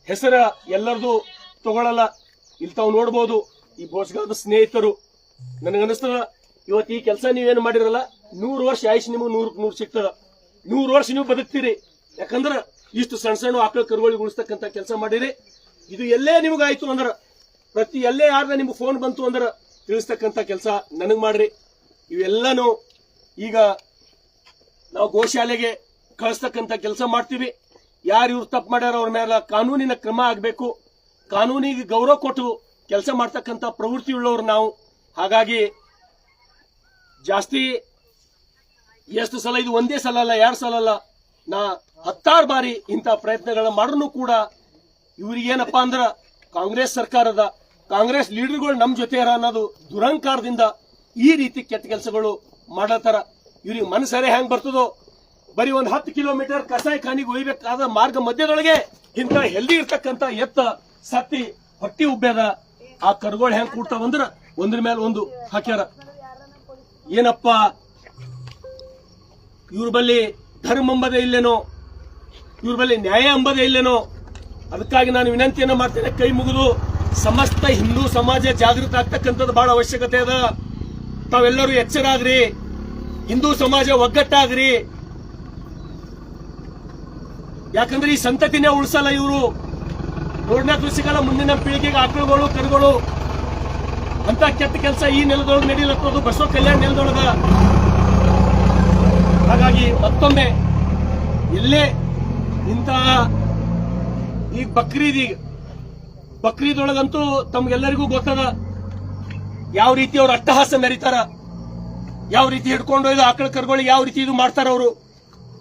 ಹೆಸರ ಎಲ್ಲರದು ತಗೊಳ್ಳಲ್ಲ. ಇಲ್ಲಿ ತಾವು ನೋಡ್ಬೋದು ಈ ಭೋಜಗಾದ ಸ್ನೇಹಿತರು. ನನಗನ್ನಿಸ್ತದ ಇವತ್ತು ಈ ಕೆಲಸ ನೀವೇನು ಮಾಡಿರಲ್ಲ, 100 ವರ್ಷ ಆಯುಷ್ ನಿಮಗೆ 100 ಸಿಗ್ತದ. 100 ವರ್ಷ ನೀವು ಬದುಕ್ತೀರಿ. ಯಾಕಂದ್ರ ಇಷ್ಟು ಸಣ್ಣ ಸಣ್ಣ ಆಕಳ ಕರುಗಳಿಗೆ ಉಳಿಸ್ತಕ್ಕಂಥ ಕೆಲಸ ಮಾಡಿರಿ. ಇದು ಎಲ್ಲೇ ನಿಮಗಾಯ್ತು ಅಂದ್ರ, ಪ್ರತಿ ಎಲ್ಲೇ ಯಾರ ನಿಮ್ಗೆ ಫೋನ್ ಬಂತು ಅಂದ್ರ ತಿಳಿಸ್ತಕ್ಕಂಥ ಕೆಲಸ ನನಗ್ ಮಾಡ್ರಿ. ಇವೆಲ್ಲಾನು ಈಗ ನಾವು ಗೋಶಾಲೆಗೆ ಕಳಿಸ್ತಕ್ಕಂಥ ಕೆಲಸ ಮಾಡ್ತೀವಿ. ಯಾರು ಇವ್ರು ತಪ್ಪು ಮಾಡ್ಯಾರ ಅವ್ರ ಮೇಲೆ ಕಾನೂನಿನ ಕ್ರಮ ಆಗಬೇಕು. ಕಾನೂನಿಗೆ ಗೌರವ ಕೊಟ್ಟು ಕೆಲಸ ಮಾಡ್ತಕ್ಕಂಥ ಪ್ರವೃತ್ತಿ ಉಳ್ಳವರು ನಾವು. ಹಾಗಾಗಿ ಜಾಸ್ತಿ ಎಷ್ಟು ಸಲ, ಇದು ಒಂದೇ ಸಲ ಅಲ್ಲ, 2 ಸಲ ಅಲ್ಲ, ನಾ 10 ಬಾರಿ ಇಂಥ ಪ್ರಯತ್ನಗಳನ್ನ ಮಾಡ್ರೂ ಕೂಡ ಇವ್ರಿಗೇನಪ್ಪಾ ಅಂದ್ರ ಕಾಂಗ್ರೆಸ್ ಸರ್ಕಾರದ ಕಾಂಗ್ರೆಸ್ ಲೀಡರ್ಗಳು ನಮ್ ಜೊತೆ ಅನ್ನೋದು ದುರಂಕಾರದಿಂದ ಈ ರೀತಿ ಕೆಟ್ಟ ಕೆಲಸಗಳು ಮಾಡತ್ತಾರ. ಇವ್ರಿಗೆ ಮನಸ್ಸರೆ ಹೆಂಗ್ ಬರ್ತದೋ, ಬರೀ 10 ಕಿಲೋಮೀಟರ್ ಕಸಾಯಿಖಾನಿಗೆ ಒಯ್ಬೇಕಾದ ಮಾರ್ಗ ಮಧ್ಯದೊಳಗೆ ಇಂಥ ಹೆಲ್ದಿ ಇರ್ತಕ್ಕಂಥ ಎತ್ತ ಸತ್ತಿ ಹೊಟ್ಟಿ ಉಬ್ಬ್ಯದ ಆ ಕರುಗಳು ಹೆಂಗ್ ಕೂಡ್ತಾವಂದ್ರ ಒಂದ್ರ ಮೇಲೆ ಒಂದು ಹಾಕ್ಯಾರ. ಏನಪ್ಪ ಇವ್ರ ಬಲ್ಲಿ ಧರ್ಮ ಅಂಬದೇ ಇಲ್ಲೇನೋ, ಇವ್ರ ಬಲ್ಲಿ ನ್ಯಾಯ ಅಂಬದೇ ಇಲ್ಲೇನೋ. ಅದಕ್ಕಾಗಿ ನಾನು ವಿನಂತಿಯನ್ನ ಮಾಡ್ತೇನೆ, ಕೈ ಮುಗಿದು ಸಮಸ್ತ ಹಿಂದೂ ಸಮಾಜ ಜಾಗೃತ ಆಗ್ತಕ್ಕಂಥದ್ದು ಬಹಳ ಅವಶ್ಯಕತೆ ಅದ. ತಾವೆಲ್ಲರೂ ಎಚ್ಚರಾಗ್ರಿ, ಹಿಂದೂ ಸಮಾಜ ಒಗ್ಗಟ್ಟಾಗ್ರಿ. ಯಾಕಂದ್ರೆ ಈ ಸಂತತಿನೇ ಉಳಿಸಲ್ಲ ಇವರು. ರೋಡ್ನ ಕೃಷಿಗಳ ಮುಂದಿನ ಪೀಳಿಗೆಗೆ ಆಕಳುಗಳು, ಕರುಗಳು ಅಂತ ಕೆಟ್ಟ ಕೆಲಸ ಈ ನೆಲದೊಳಗೆ ನಡೀಲತ್ತದು, ಬಸವ ಕಲ್ಯಾಣ ನೆಲದೊಳಗ. ಹಾಗಾಗಿ ಮತ್ತೊಮ್ಮೆ ಇಲ್ಲೇ ಇಂತಹ ಈ ಬಕ್ರೀದೊಳಗಂತೂ ತಮ್ಗೆಲ್ಲರಿಗೂ ಗೊತ್ತದ ಯಾವ ರೀತಿ ಅವ್ರು ಅಟ್ಟಹಾಸ ಮೆರೀತಾರ, ಯಾವ ರೀತಿ ಹಿಡ್ಕೊಂಡು ಇದು ಆಕಳ ಕರುಗಳಿಗೆ ಯಾವ ರೀತಿ ಇದು ಮಾಡ್ತಾರ, ಅವರು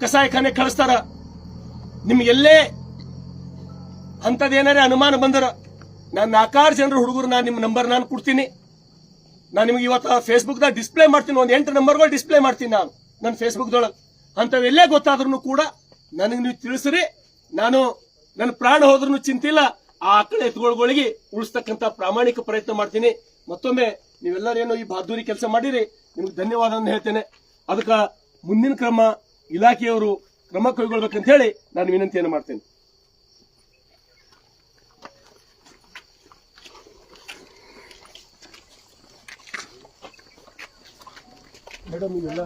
ಕಸಾಯಿಖಾನೆ ಕಳಿಸ್ತಾರ. ನಿಮ್ಗೆಲ್ಲೇ ಅಂತದೇನಾರೇ ಅನುಮಾನ ಬಂದರ ನಾನು 4 ಜನರ ಹುಡುಗರು ನಿಮ್ಮ ನಂಬರ್ ನಾನು ಕೊಡ್ತೀನಿ. ನಾನು ನಿಮ್ಗೆ ಇವತ್ತು ಫೇಸ್ಬುಕ್ದಾಗ ಡಿಸ್ಪ್ಲೇ ಮಾಡ್ತೀನಿ, ಒಂದು 8 ನಂಬರ್ಗಳು ಡಿಸ್ಪ್ಲೇ ಮಾಡ್ತೀನಿ ನಾನು ನನ್ನ ಫೇಸ್ಬುಕ್ದೊಳಗೆ. ಅಂತವೆಲ್ಲೇ ಗೊತ್ತಾದ್ರೂ ಕೂಡ ನನಗೆ ನೀವು ತಿಳಿಸ್ರಿ. ನಾನು ನನ್ನ ಪ್ರಾಣ ಹೋದ್ರೂ ಚಿಂತಿಲ್ಲ, ಆ ಆಕಳ ಎತ್ತುಗಳಿಗೆ ಉಳಿಸ್ತಕ್ಕಂಥ ಪ್ರಾಮಾಣಿಕ ಪ್ರಯತ್ನ ಮಾಡ್ತೀನಿ. ಮತ್ತೊಮ್ಮೆ ನೀವೆಲ್ಲರೇನೋ ಈ ಬಹದ್ದೂರಿ ಕೆಲಸ ಮಾಡಿರಿ, ನಿಮ್ಗೆ ಧನ್ಯವಾದ ಹೇಳ್ತೇನೆ. ಅದಕ್ಕೆ ಮುಂದಿನ ಕ್ರಮ ಇಲಾಖೆಯವರು ಕ್ರಮ ಕೈಗೊಳ್ಬೇಕಂತ ಹೇಳಿ ನಾನು ವಿನಂತಿಯನ್ನು ಮಾಡ್ತೇನೆ. ಮೇಡಮ್ ಇವೆಲ್ಲ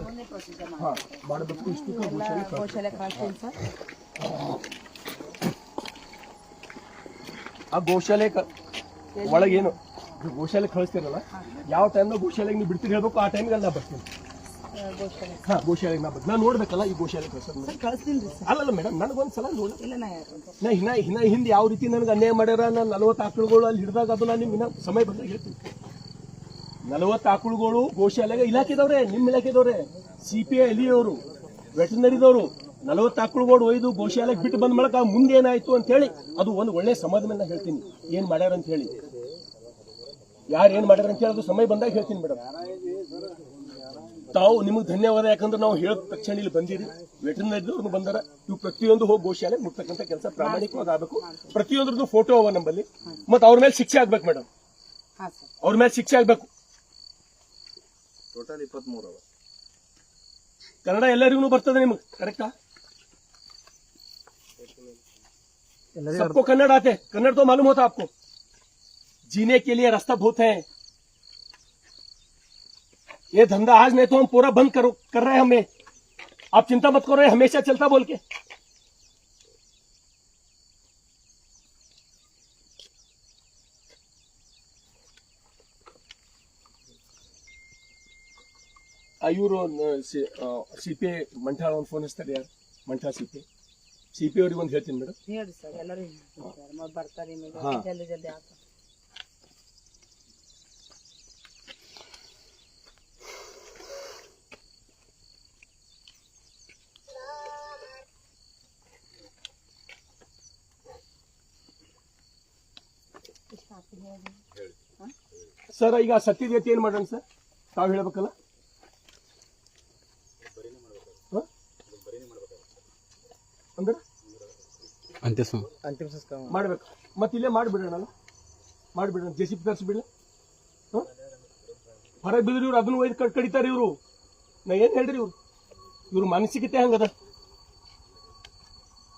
ಮಾಡಬೇಕು. ಇಷ್ಟು ಗೋಶಾಲೆ ಕಳಿಸ್ತೀನಿ ಸರ್. ಆ ಗೋಶಾಲೆ ಒಳಗೇನು ಗೋಶಾಲೆ ಕಳಿಸ್ತೀರಲ್ಲ, ಯಾವ ಟೈಮ್ನಾಗ ಗೋಶಾಲೆಗೆ ನೀವು ಬಿಡ್ತೀರಿ ಹೇಳ್ಬೇಕು, ಆ ಟೈಮ್ಗೆ ನಾ ಬರ್ತೀನಿ. ಗೋಶಾಲೆಗೆ ನಾ ನೋಡ್ಬೇಕಲ್ಲ ಈ ಗೋಶಾಲೆ ಕಳಿಸ್ತೀನಿ ಸರ್. ಅಲ್ಲಲ್ಲ ಮೇಡಮ್, ನನಗೊಂದ್ಸಲ ನೋಡಿ. ಇಲ್ಲ ನಾ ಹಿಂದೆ ಯಾವ ರೀತಿ ನನಗೆ ಅನ್ಯಾಯ ಮಾಡ್ಯಾರ, ನಾನು 40 ಆಕಳುಗಳು ಅಲ್ಲಿ ಹಿಡಿದಾಗ ಅದು ನಾನು ನಿಮ್ಗೆ ಸಮಯ ಬಂದಾಗ ಹೇಳ್ತೀನಿ. 40 ಆಕಳುಗಳು ಗೋಶಾಲೆಗೆ ಇಲಾಖೆದವ್ರೆ, ನಿಮ್ಮ ಇಲಾಖೆದವ್ರೆ, CPI ಎಲಿಯವರು, ವೆಟರ್ನರಿದವರು 40 ಆಕಳುಗಳು ಒಯ್ದು ಗೋಶಾಲೆಗೆ ಬಿಟ್ಟು ಬಂದ ಮೂಲಕ ಮುಂದೆ ಏನಾಯ್ತು ಅಂತ ಹೇಳಿ ಅದು ಒಂದು ಒಳ್ಳೆ ಸಮಾಜ ಮೇಲೆ ಹೇಳ್ತೀನಿ ಏನ್ ಮಾಡ್ಯಾರ ಅಂತ ಹೇಳಿ. ಯಾರು ಏನ್ ಮಾಡ್ಯಾರ ಅಂತ ಹೇಳಿ ಅದು ಸಮಯ ಬಂದಾಗ ಹೇಳ್ತೀನಿ ಮೇಡಮ್. ತಾವು ನಿಮಗೆ ಧನ್ಯವಾದ, ಯಾಕಂದ್ರೆ ನಾವು ಹೇಳಿದ ತಕ್ಷಣ ಇಲ್ಲಿ ಬಂದಿರಿ, ವೆಟರ್ನರಿದವ್ರು ಬಂದಾರ. ಇವು ಪ್ರತಿಯೊಂದು ಹೋಗಿ ಗೋಶಾಲೆ ಮುಟ್ತಕ್ಕಂಥ ಕೆಲಸ ಪ್ರಾಮಾಣಿಕವಾಗಿ ಆಗಬೇಕು. ಪ್ರತಿಯೊಂದ್ರದ್ದು ಫೋಟೋ ಅವ ನಮ್ಮಲ್ಲಿ, ಮತ್ತೆ ಅವ್ರ ಮೇಲೆ ಶಿಕ್ಷೆ ಆಗ್ಬೇಕು ಮೇಡಮ್, ಅವ್ರ ಮೇಲೆ ಶಿಕ್ಷೆ ಆಗ್ಬೇಕು. ಟೋಟಲ್ 23 ಅವ. ಕನ್ನಡ ಎಲ್ಲರಿಗೂ ಬರ್ತದೆ ನಿಮ್ಗೆ, ಕರೆಕ್ಟಾ? सबको कन्नड़ आते, कन्नड़ तो मालूम होता आपको. जीने के लिए रास्ता बहुत है. ये धंधा आज नहीं तो हम पूरा बंद कर रहे हैं. हमें आप चिंता मत करो, हमेशा चलता बोल के. ಇವರು CPI ಮಂಠ ಒಂದು ಫೋನ್ ಹಚ್ತಾರೆ ಯಾರು, ಮಂಠ CPI CP ಅವ್ರಿಗೆ ಒಂದು ಹೇಳ್ತೀನಿ ಮೇಡಮ್. ಹೇಳಿ ಸರ್, ಎಲ್ಲರೂ ಬರ್ತಾರೆ ಹಾ. ಜಲ್ದಿ ಜಲ್ದಿ ಆಗ್ತದೆ. ಸರ್ ಈಗ ಸತ್ಯದ ಎತ್ತಿ ಏನ್ ಮಾಡೋಣ ಸರ್, ತಾವು ಹೇಳ್ಬೇಕಲ್ಲ. ಅಂದ್ರೆ ಅಂತಿಮ ಸಂಸ್ಕಾರ ಮಾಡ್ಬೇಕು, ಮತ್ತೆ ಇಲ್ಲೇ ಮಾಡಿಬಿಡೋಣ, ಮಾಡಿಬಿಡೋಣ, JCB ತರಿಸ್ಬಿಡ್ಲ. ಹೊರಗೆ ಬಿದ್ರಿ ಇವ್ರು ಅದನ್ನ ಒಯ್ದು ಕಡಿತಾರೆ ಇವರು. ನಾ ಏನ್ ಹೇಳ್ರಿ ಇವ್ರ ಮಾನಸಿಕತೆ ಹಂಗದ.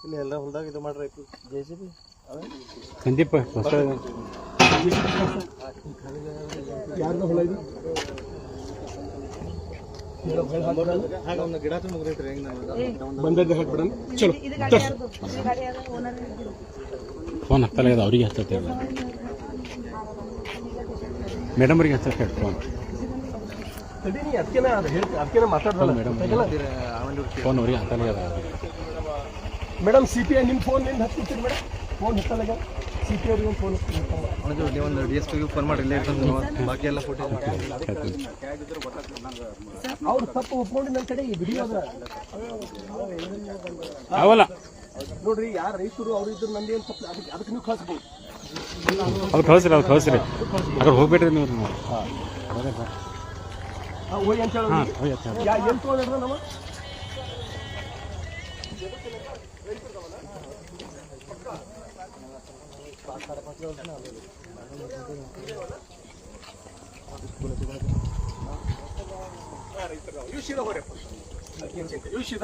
ಇಲ್ಲಿ ಎಲ್ಲ ಹೊಲ್ದಾಗ ಇದು ಮಾಡ್ರಿ JCB ಸಂದೀಪ್ ಯಾರನ್ನ ಹೊಲ ಇದು ಗಿಡ ಮುಗ್ದೈತ್ರಿ ಹೆಂಗ್ ಬಂದದ್ದು ಹಾಕ್ಬಿಡೋಣ. ಚಲೋ ಇದು ಗಾಡಿ ಯಾರ್ದು? ಇದು ಗಾಡಿ ಯಾರ್ದು? ಓನರ್ ಫೋನ್ ಹತ್ತಲ್ಲ, ಅವ್ರಿಗೆ ಹಚ್ಚತ್ತೆ ಮೇಡಮ್ ಅವ್ರಿಗೆ ಹಚ್ಚಕ್ಕೆ ಫೋನ್. ತಡೀನಿ, ಅದಕ್ಕೇನ ಹೇಳ್ತೀನಿ, ಅದಕ್ಕೇನ ಮಾತಾಡೋಣ ಮೇಡಮ್. ಫೋನ್ ಅವ್ರಿಗೆ ಹತ್ತಲ್ಲ. ಮೇಡಮ್ CPI ನಿಮ್ಮ ಫೋನ್ ನಿಂದ ಹಚ್ಚಿರ್ತೀರಿ ಮೇಡಮ್, ಫೋನ್ ಹತ್ತಲ್ಲ. CPI ಅವ್ರಿಗೆ ಒಂದು ಫೋನ್ ಒಂದು DSP ಫೋನ್ ಮಾಡಿ ಇಲ್ಲೇ ಇರ್ತಂದ್ರೆ ಬಾಕಿ ಎಲ್ಲ ಫೋಟೋ ಅವ್ರು ತಪ್ಪು ಒಪ್ಕೊಂಡು ನನ್ನ ಕಡೆ ಈ ವಿಡಿಯೋ ಅದ ಅವಲ್ಲ ನೋಡ್ರಿ. ಯಾರು ರೈತರು ಅವ್ರು ಇದ್ರು ನಂದೇನು ತಪ್ಪು, ಅದಕ್ಕೆ ನೀವು ಕಳಿಸ್ಬೋದು. ಅವ್ರು ಕಳಿಸ್ರಿ, ಅವ್ರು ಕಳಿಸ್ರಿ, ಅದ್ರ ಹೋಗ್ಬೇಡ್ರಿ ನೀವು. ಹೋಗಿ ಅಂತ ಹೇಳಿ ಎಲ್ಲಿ ತೊಗೊಂಡ್ರ ನಮ್ಮ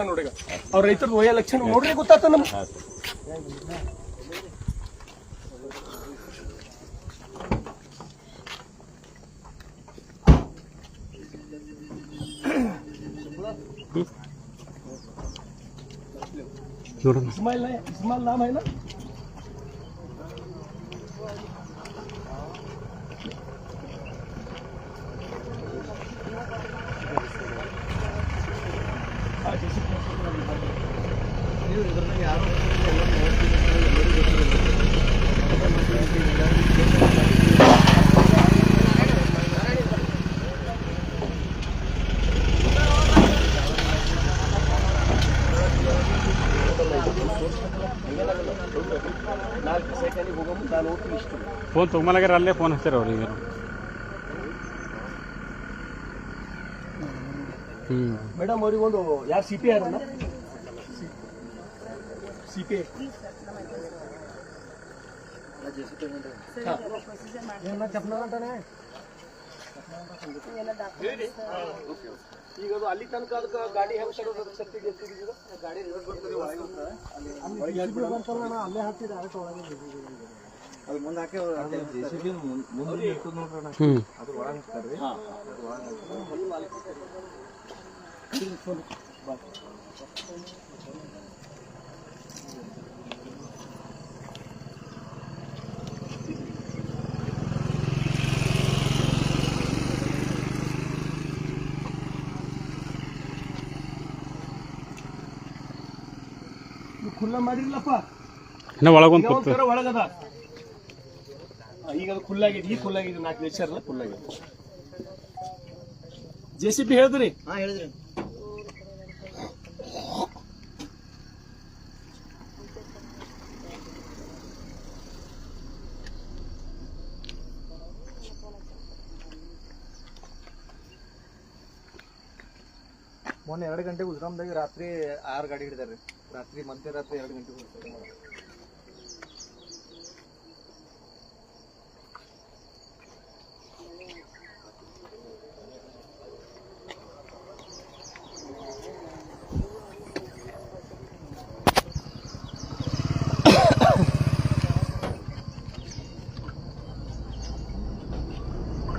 ನೋಡಿ. ಅವ್ರ ರೈತರು ಒಯ್ಯ ಲಕ್ಷಣ ನೋಡ್ರಿ, ಗೊತ್ತಾತ ನಮ್ इस्माइल नाम है ना. ಫೋನ್ ತೊಗೊಂಬಲಾಗ್ಯಾರ, ಅಲ್ಲೇ ಫೋನ್ ಹಚ್ಚಾರ ಅವ್ರಿಗೆ. ಮೇಡಮ್ ಅವ್ರಿಗೆ ಒಂದು ಯಾರು CPI ಯಾರನ್ನ CPI ಈಗ ಅದು ಅಲ್ಲಿ ತನಕ ಅದಕ್ಕೆ ಗಾಡಿ ಹೆಂಗ್ ಸಡೋದು ಸತ್ತಿ ಗಾಡಿ ಅಲ್ಲೇ ಹಾಕ್ತಿದ್ದೆ ಅದು ಮುಂದೆ ಹಾಕಿ JCB ಮುಂದೆ ಇರ್ತದೆ ನೋಡ್ರಣ, ಅದು ಒಳಗೆ ಹಾಕ್ತಾರ್ರಿ. ಖುಲ್ಲ ಮಾಡಿರ್ಲಪ್ಪ, ಇನ್ನ ಒಳಗೊಂದು ಕೂತು ಒಳಗದ. ಈಗ ಅದು ಖುಲ್ಲಾಗಿದೆ, ಈ ಖುಲ್ಲಾಗಿದೆ, 4 ನಿಮಿಷ ಇರಲ್ಲ, ಖುಲ್ಲಾಗಿದೆ. JCB ಹೇಳಿದ್ರಿ? ಹಾ ಹೇಳಿದ್ರಿ. ಮೊನ್ನೆ 2 ಗಂಟೆ ಉಜ್ರಾಮ್ದಾಗ ರಾತ್ರಿ 6 ಗಾಡಿ ಹಿಡಿದಾರ್ರಿ. ರಾತ್ರಿ ಮಧ್ಯರಾತ್ರಿ 2 ಗಂಟೆ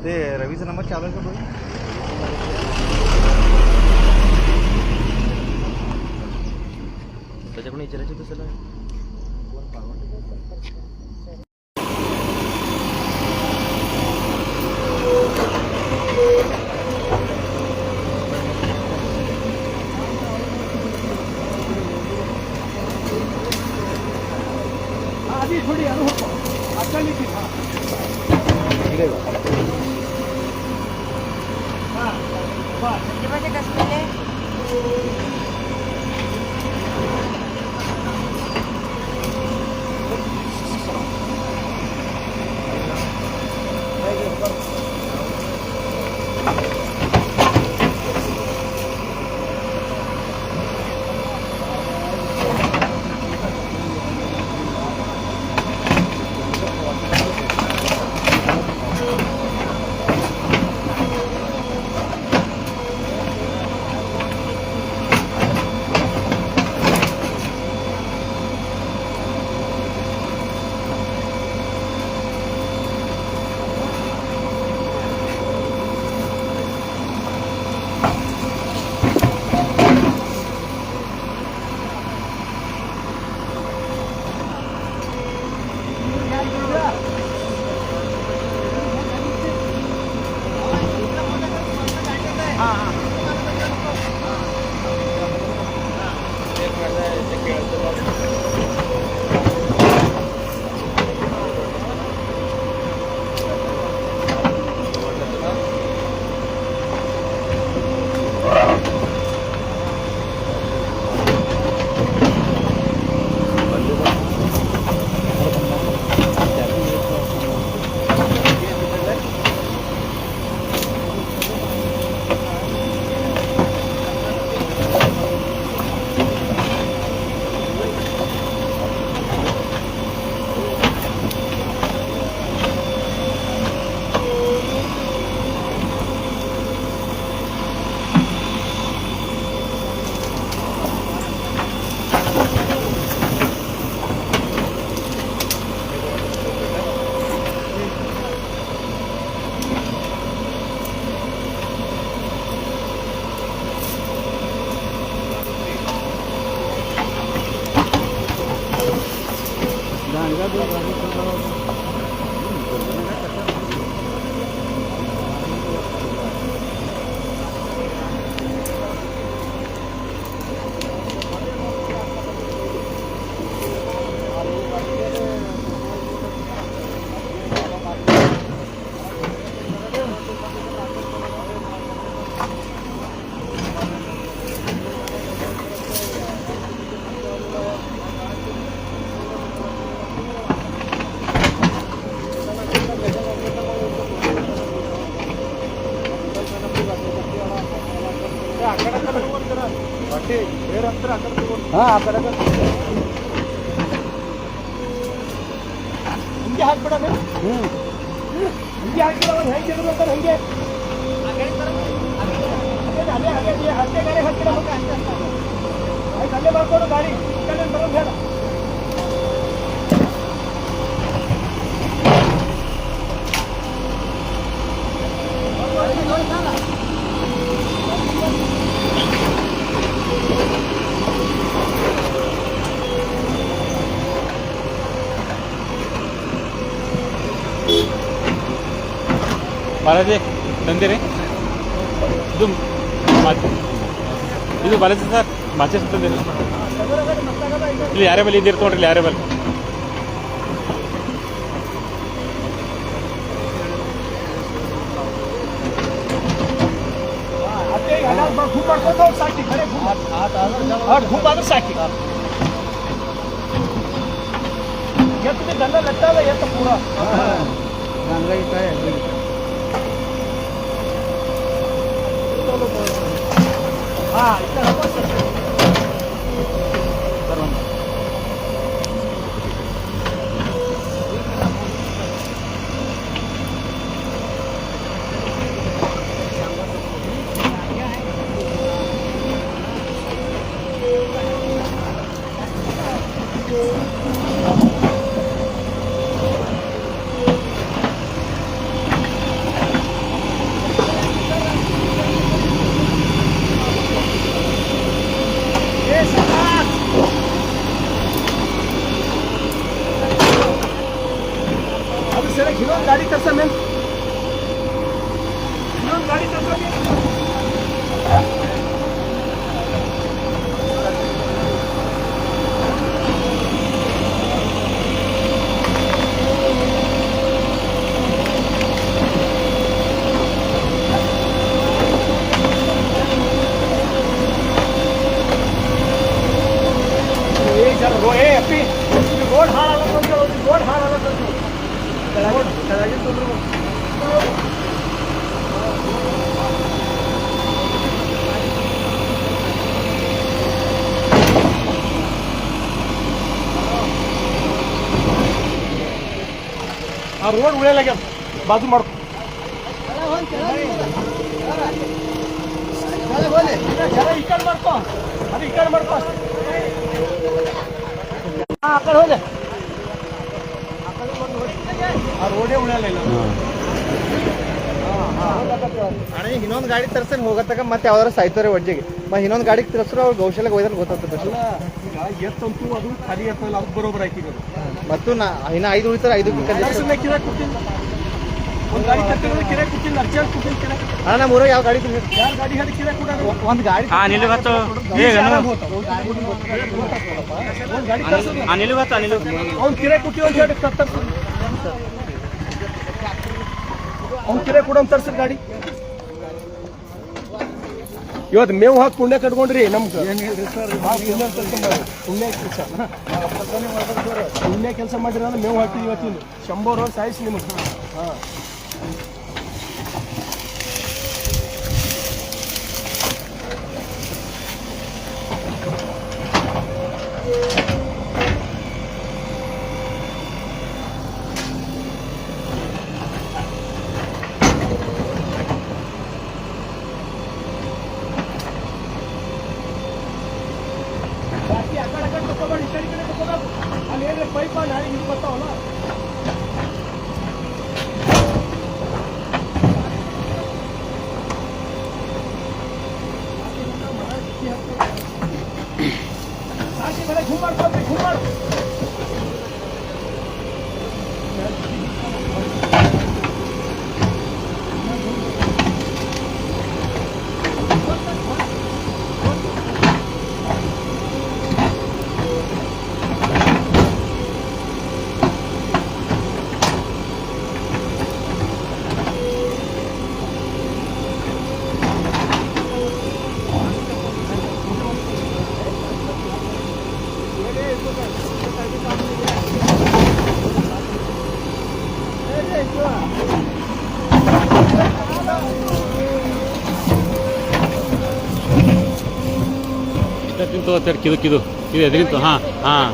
ते रवीचा नंबर चालू आहे का बघ. त्याच्याकडून विचारायचं तसं थोडी यार होतो आता मी तिथं म्हणजे कसं केले ಹಿಂಗೆ ಹಾಕ್ಬಿಡ ಹಿಂಗೆ ಹಾಕಿಲ್ಲ ಒಂದು ಹೆಂಗೆ ಇರ್ಬೇಕಾದ್ರೆ ಹಂಗೆ ಅಲ್ಲೇ ಹತ್ತೆ ಗಾಡಿ ಹಾಕಿಲ್ಲ ಆಯ್ತು ಅಲ್ಲೇ ಮಾಡ್ಕೊಂಡು ಗಾಡಿ ಈ ಕಡೆ ಬರೋದು ಬೇಡ ಬಾಲಾಜಿ ತಂದಿರಿ ಇದು ಇದು ಬಾಲಾಜಿ ಸರ್ ಮಾಚೆಸ್ ತಂದಿರಿ ಇಲ್ಲಿ ಯಾರೇ ಬಲ್ಲಿ ಇದ್ದಿರ್ತ ನೋಡ್ರಿ ಯಾರೇ ಬಲ್ಲಿ खूप ಮಾಡ್ಕೊಂಡು ಸಾಕಿ ಖರೆ खूप ಆದ್ರೆ ಸಾಕಿ ಎತ್ತು ದಂಡ ಲಟ್ಟಲ್ಲ ಎತ್ತು ಪೂರ हाँ इतना घेऊन गाडी कसं मॅम घेऊन गाडी कसं ಆ ರೋಡ್ ಉಳಿಯಲಾಗ್ಯದ ಬಾಜು ಮಾಡ್ಕೊ ಈ ಕಡೆ ಮಾಡ್ಕೊ ಅದು ಈ ಕಡೆ ಮಾಡ್ಕೊ ಆ ಕಡೆ ಹೋದೆ ಆ ರೋಡೇ ಉಳಿಯಲ್ಲ ಇಲ್ಲ ಅಣ್ಣ ಈಗ ಇನ್ನೊಂದು ಗಾಡಿ ತರ್ಸನ್ ಹೋಗತ್ತಾಗ ಮತ್ತೆ ಯಾವ್ದಾರ ಸಾಯ್ತಾರೆ ಒಜ್ಜೆಗೆ ಮತ್ತೆ ಇನ್ನೊಂದು ಗಾಡಿ ತರ್ಸ್ರು ಅವ್ರು ಗೌಶಾಲೆಗೆ ಹೋಯ್ದ್ರೆ ಗೊತ್ತಾಗ್ತದೆ ಅಲ್ಲ ಈಗ ಎತ್ತಂತೂ ಅದು ಖಾಲಿ ಎತ್ತಲ್ಲ ಅದು ಬರೋಬರ್ ಆಯ್ತು ಈಗ ಮತ್ತು ಇನ್ನು 5 ಉಳಿತಾರೆ 5 ಕಿರಾಯ ಕೊಟ್ಟಿಲ್ಲ ಒಂದು ಗಾಡಿ ತರ್ತಿರೋದು ಕಿರಾಯ ಕೊಟ್ಟಿಲ್ಲ ಅರ್ಜೆಂಟ್ ಕೊಟ್ಟಿಲ್ಲ ಕಿರಾಯ ಅಣ್ಣ ನಮ್ಮ ಊರಾಗ ಯಾವ ಗಾಡಿ ಯಾರು ಗಾಡಿ ಹಾಕಿ ಕಿರಾಯ ಕೊಡೋದು ಒಂದು ಗಾಡಿ ಅನಿಲ್ ಬತ್ತು ಒಂದು ಗಾಡಿ ತರ್ಸೋದು ಅನಿಲ್ ಬತ್ತು ಅನಿಲ್ ಅವ್ನು ಕಿರಾಯ ಕೊಟ್ಟಿವಿ ಅಂತ ಹೇಳಿ ತರ್ಸೋದು ಅವ್ನು ಕಿರಾಯ ಕೊಡೋ ತರ್ಸೋದು ಗಾಡಿ ಇವತ್ತು ಮೇವು ಹಾಕಿ ಪುಣ್ಯ ಕಟ್ಕೊಂಡ್ರಿ ನಮ್ಗೆ ಪುಣ್ಯ ಕೆಲಸ ಮಾಡಿರ ಅಂದ್ರೆ ಮೇವು ಹಾಕ್ತೀವಿ ಇವತ್ತಿನ 100 ವರ್ಷ ಆಯ್ತು ನಿಮಗೆ ಹಾಂ ಅಲ್ಲಿ ಏನ್ರಿ ಪೈಪ ನಾಳೆ ಇದು ಬರ್ತಾವಲ್ಲ ಸಾಕಿ ಬೆಳೆ ಘುಮ್ ಮಾಡ್ಕೊಳ್ರಿ ಘುಮ್ ಮಾಡು ಕಿದು ಎದ್ರಿಂತು ಹಾಂ ಹಾಂ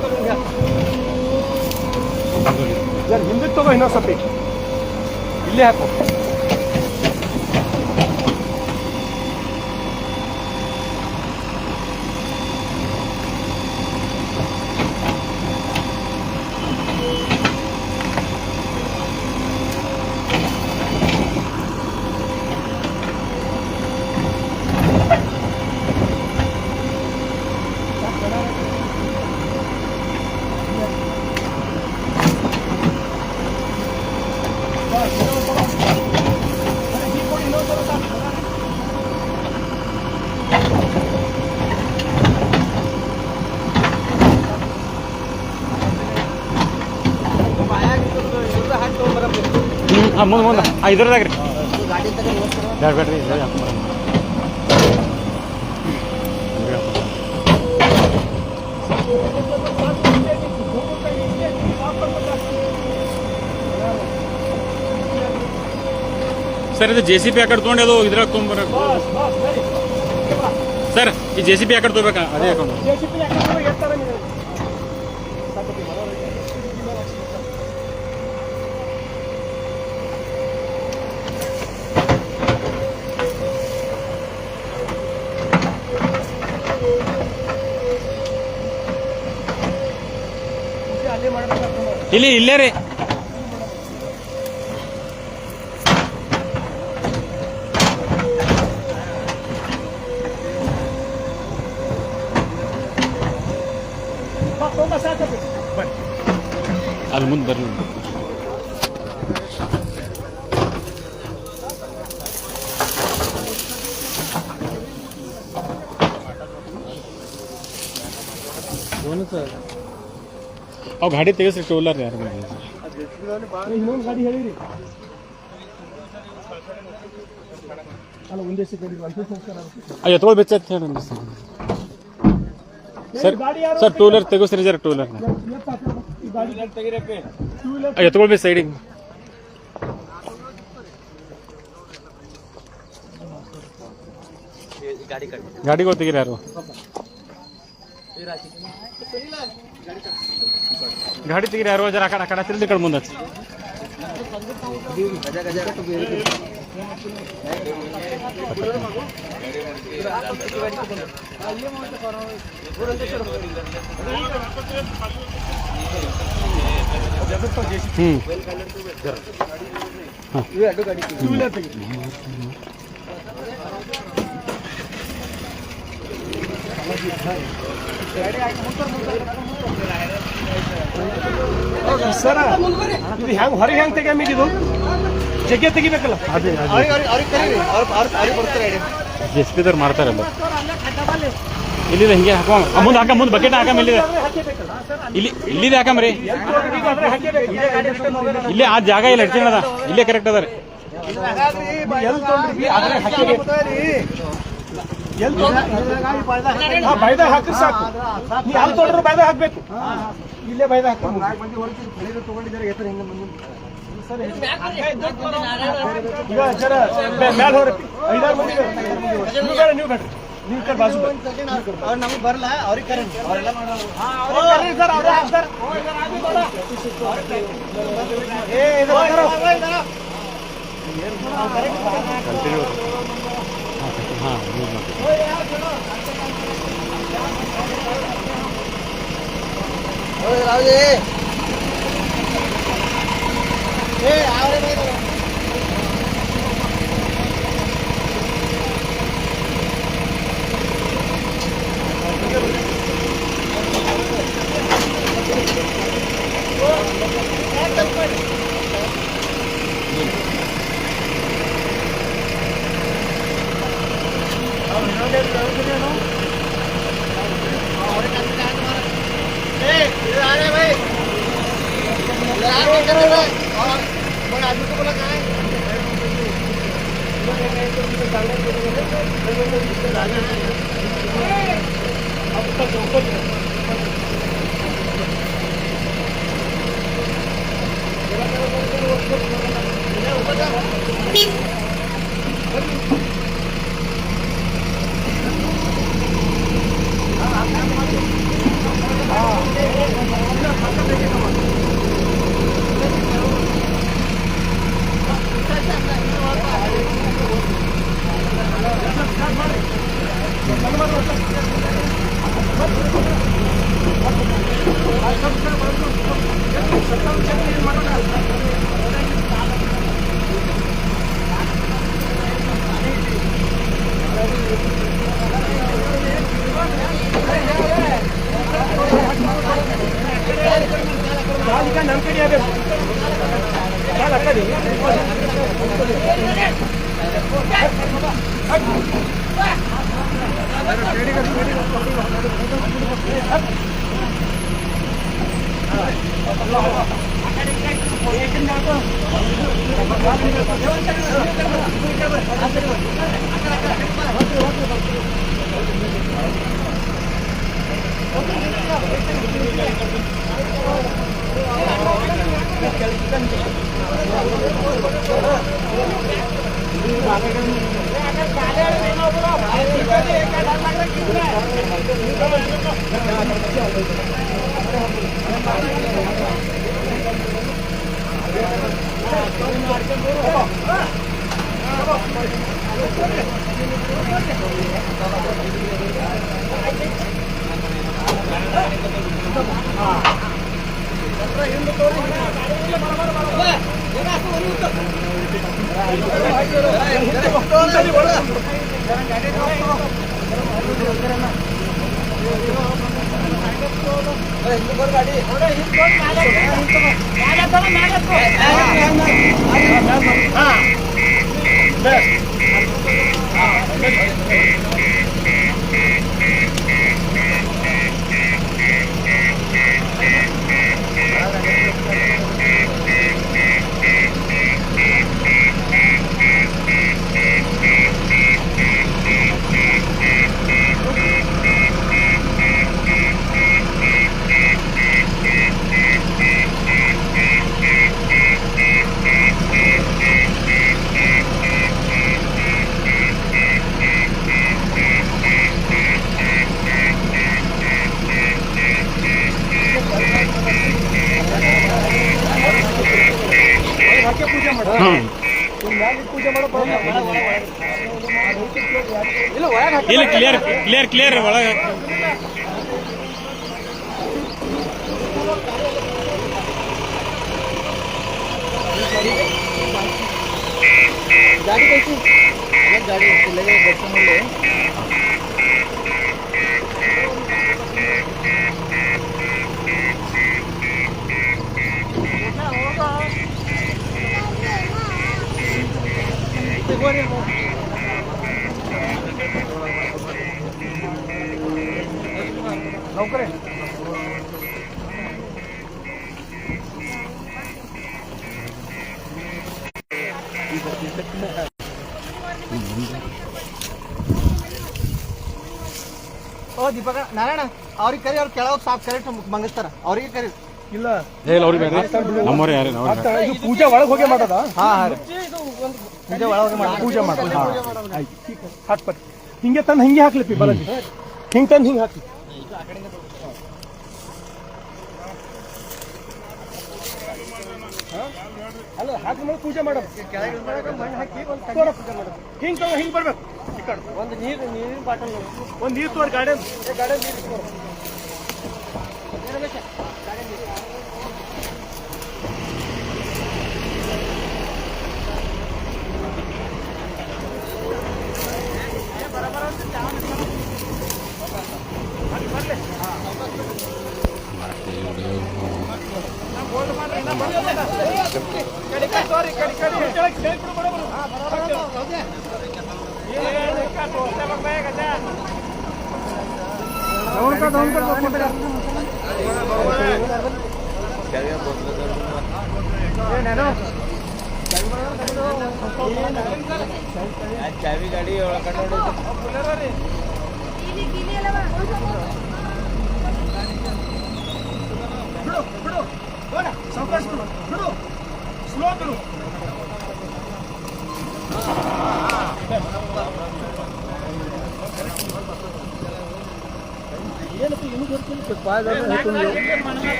ಹಿಂದಕ್ಕೆ ತಗೋ ಇನ್ನೊಂದು ಸ್ವಲ್ಪ ಇಲ್ಲೇ ಹಾಕೋ ಮುಂದೆ ಇದ್ರದಾಗ ರೀ ಬೇಡ್ರಿ ಸರ್ ಇದು JCB ಆ ಕಡೆ ತೊಗೊಂಡು ಅದು ಇದ್ರಾಗ ತೊಗೊಂಬರಬೇಕು ಸರ್ ಈ JCB ಆ ಕಡೆ ತೊಗೋಬೇಕಾ ಅದೇ ಹಾಕೊಂಡು ಇಲ್ಲೇ ರೀ ಅಲ್ಲಿ ಮುಂದೆ ಬರ್ಲಿ ಅವು ಗಾಡಿ ತೆಗಿಸ್ರಿ ಟೋಲರ್ ಯಾರು ಇನ್ನೊಂದು ಗಾಡಿ ಹೇಳಿರಿ ಅಲ್ಲ ಒಂದೇ ಎತ್ಕೊಳ್ ಬೆಚ್ಚ ಹೇಳಿ ಸರ್ ಸರ್ ಟೂಲರ್ ತೆಗಿಸ್ರಿ ಜರ ಟೂಲರ್ ಎತ್ಕೊಳ್ ಬಿ ಸೈಡಿಗೆ ಗಾಡಿಗಳು ತೆಗೀರಿ ಯಾರು ಗಾಡಿ ತೆಗೀರಿ ಯಾರು ಜರ ಆ ಕಡೆ ತಿರ್ಲಿ ಕಡೆ ಮುಂದೆ ಸರ ಇದು ಹೆಂಗ್ ಹೊರಗೆ ಹೆಂಗ್ ತೆಗಿಯಮ್ಮಿಗೆ ಇದು ಜಗ್ಗೆ ತೆಗಿಬೇಕಲ್ಲ. ಜೆಸ್ಪಿದವ್ರು ಮಾಡ್ತಾರಲ್ಲ ಇಲ್ಲಿದೆ ಹಿಂಗೆ ಹಾಕೋ ಮುಂದೆ ಹಾಕ ಮುಂದೆ ಬಕೆಟ್ ಹಾಕಮ್ ಇಲ್ಲಿದೆ ಇಲ್ಲಿದೆ ಹಾಕಮ್ರಿ ಇಲ್ಲೇ ಆ ಜಾಗ ಇಲ್ಲ ಅಡ್ಚಣದ ಇಲ್ಲೇ ಕರೆಕ್ಟ್ ಅದ ರೀ. ಬೈದಾಗ ಹಾಕ್ರಿ ಸಾಕು. ನೀವು ಅಲ್ಲಿ ತೊಗೊಂಡ್ರೆ ಬೈದಾಗ ಹಾಕ್ಬೇಕು. ಇಲ್ಲೇ ಬೈದಾಗ ಹಾಕೊಂಡು ಈಗ ಜರ ಮ್ಯಾಲ ಹೋಗ್ರಿ 5-6 ಮಂದಿ ನೀವು ಬೇಡ್ರಿ ನೀವು ಕಡೆ ಬಾಜು ನಮಗೆ ಬರಲ್ಲ ಅವ್ರಿಗೆ ಕರೆ ಅವರೆಲ್ಲ ನಮ್ಮ ಕಡೆ ಆಗಬೇಕು. ಹಾಕಿ ಪೂಜೆ ಮಾಡು ಪೂಜೆ ಮಾಡೋ ಇಲ್ಲ ಒಳಗೆ ಇಲ್ಲ ಕ್ಲಿಯರ್ ಕ್ಲಿಯರ್ ಕ್ಲಿಯರ್ ಒಳಗೆ ಗಾಡಿ ಕಳಿಸಿ ಗಾಡಿ ದರ್ಶನಲ್ಲಿ ನೌಕರೇ ಓ ದೀಪಕ ನಾರಾಯಣ ಅವ್ರಿಗೆ ಕರಿ ಅವ್ರು ಕೆಳಗೆ ಸಾಫ್ ಕರೆಕ್ಟ್ ಮಂಗಿಸ್ತಾರ ಅವ್ರಿಗೆ ಕರಿ ಇಲ್ಲ ಇಲ್ಲ ಅವ್ರಿಗೆ ನಮ್ಮವ್ರು ಯಾರು ಇದು ಪೂಜೆ ಒಳಗೆ ಹೋಗಿ ಮಾಡೋದಾ ಹಾ ಪೂಜೆ ಒಳಗೆ ಮಾಡಿ ಪೂಜೆ ಮಾಡೋದು ಆಯ್ತು ಹಾಕ್ಬಾರ್ದು ಹಿಂಗೆ ತಂದು ಹಿಂಗೆ ಹಾಕ್ಲಿಪ್ಪಿ ಬಲಗಿ ಹಿಂಗೆ ತಂದು ಹಿಂಗೆ ಹಾಕ್ಲಿ ಅಲ್ಲ ಹಾಕಿ ಮೇಲೆ ಪೂಜೆ ಮಾಡೋದು ಮಣ್ಣು ಹಾಕಿ ಪೂಜೆ ಮಾಡೋದು ಹಿಂಗೆ ತಂದು ಹಿಂಗೆ ಬರ್ಬೇಕು ಈ ಕಡೆ ಒಂದು ನೀರಿನ ಬಾಟಲ್ ಒಂದು ನೀರು ತೋರಿ ಗಾಡಿ ನೀರು ತೋರು ಚಾವಿ ಗಾಡಿ ಒಳಗಡೆ ಸಾವಕಾಶ ಬಿಡು ಸ್ಲೋ ಬಿಡು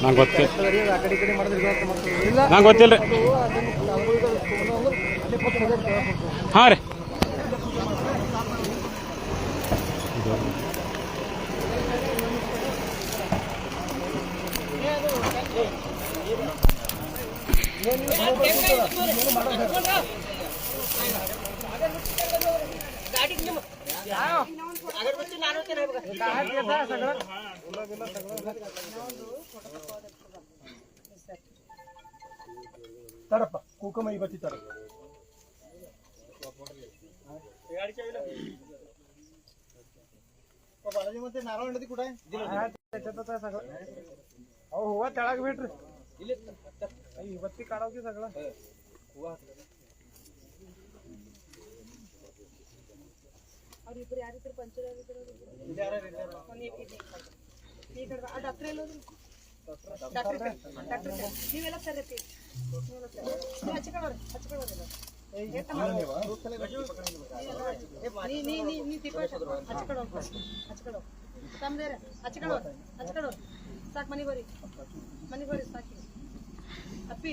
ನಂಗೆ ಗೊತ್ತಿಲ್ಲ ನಂಗೆ ಗೊತ್ತಿಲ್ಲ ರೀ ಹಾಂ ರೀ ತರಪ್ಪ ಕುಂಕುಮ ಇವತ್ತಿ ತರ ಮತ್ತೆ ನಾರಾಯಣ ನದಿ ಕೂಡ ಅವು ಹೂವ ತೆಳಗ್ ಬಿಟ್ರಿ ಇವತ್ತಿ ಕಾಡೋಗಿ ಸಗಳ ಅವ್ರಿಬ್ರು ಯಾರಿದ್ರು ಪಂಚರ್ ಡಾಕ್ಟರ್ ಎಲ್ಲೋದ್ರು ಡಾಕ್ಟರ್ ನೀವೆಲ್ಲ ಸರತಿ ಹಚ್ಕೊಳ್ಳೋದಿಲ್ಲ ನೀ ದೀಪ ಹಚ್ಕೊಳ್ಳೋ ತಮ್ದೇರ ಹಚ್ಕೊಳ್ಳೋ ಸಾಕು ಮನೆಗೆ ಬರ್ರಿ ಸಾಕಿ ಅಪ್ಪಿ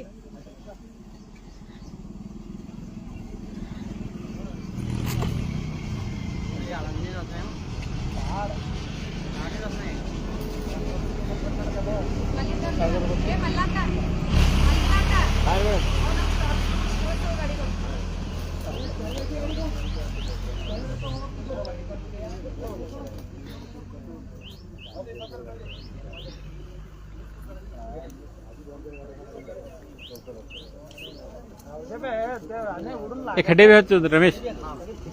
खड्डे भी हच रमेश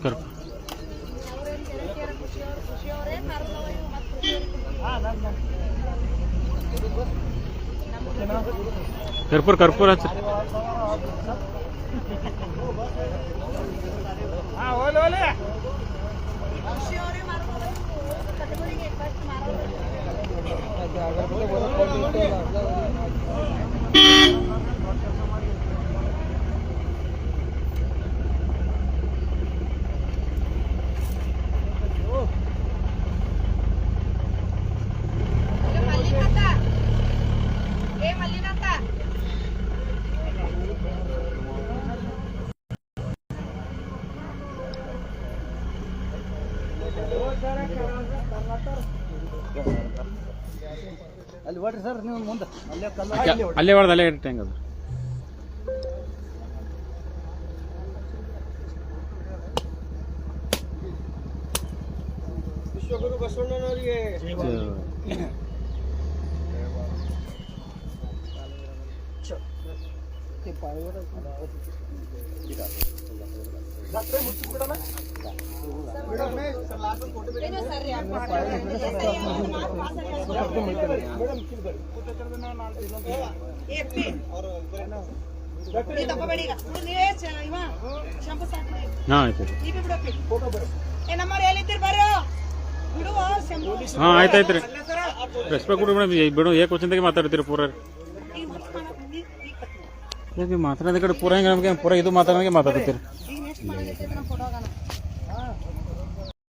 कर कर्पूर कर्पूर हच ಅಲ್ಲಿ ಹೊಡ್ರಿ ಸರ್ ನೀವು ಮುಂದೆ ಅಲ್ಲೇ ಕಲ್ಲು ಅಲ್ಲೇ ಹೊಡೆದು ಅಲ್ಲೇ ಇಟ್ಟು ಹೆಂಗದು ವಿಶ್ವಗುರು ಬಸವಣ್ಣನವರಿಗೆ ಏನೋ ಸರ್ ತಗೋಬೇಡಿ ಈಗ ನೀವೇ ಇವ ಶಾಂಪು ಸಾಕ್ರಿ ಹಾಂ ಆಯ್ತು ನೀವೇ ಬಿಡಪ್ಪಿ ಏ ನಮ್ಮವ್ರು ಎಲ್ಲಿದ್ದೀರಿ ಬರ್ರೋ ಬಿಡುವ ಶಂಭು ಹಾಂ ಆಯ್ತು ರೀ ರೆಸ್ಪೆಕ್ಟ್ ಕೊಡಿ ಮೇಡಮ್ ಬಿಡು ಏಕ ವಚನದಾಗೆ ಮಾತಾಡ್ತೀರಿ ಪೂರ ಯಾಕೆ ಮಾತಾಡೋದ ಕಡೆ ಪೂರ ಹೆಂಗೆ ನಮಗೆ ಪೂರ ಇದು ಮಾತಾಡೋಂಗೆ ಮಾತಾಡ್ತೀರಿ ಈಗ ನೆಕ್ಸ್ಟ್ ಮಾಡೋದೈತೆ ನಮ್ಮ ಫೋಟೋ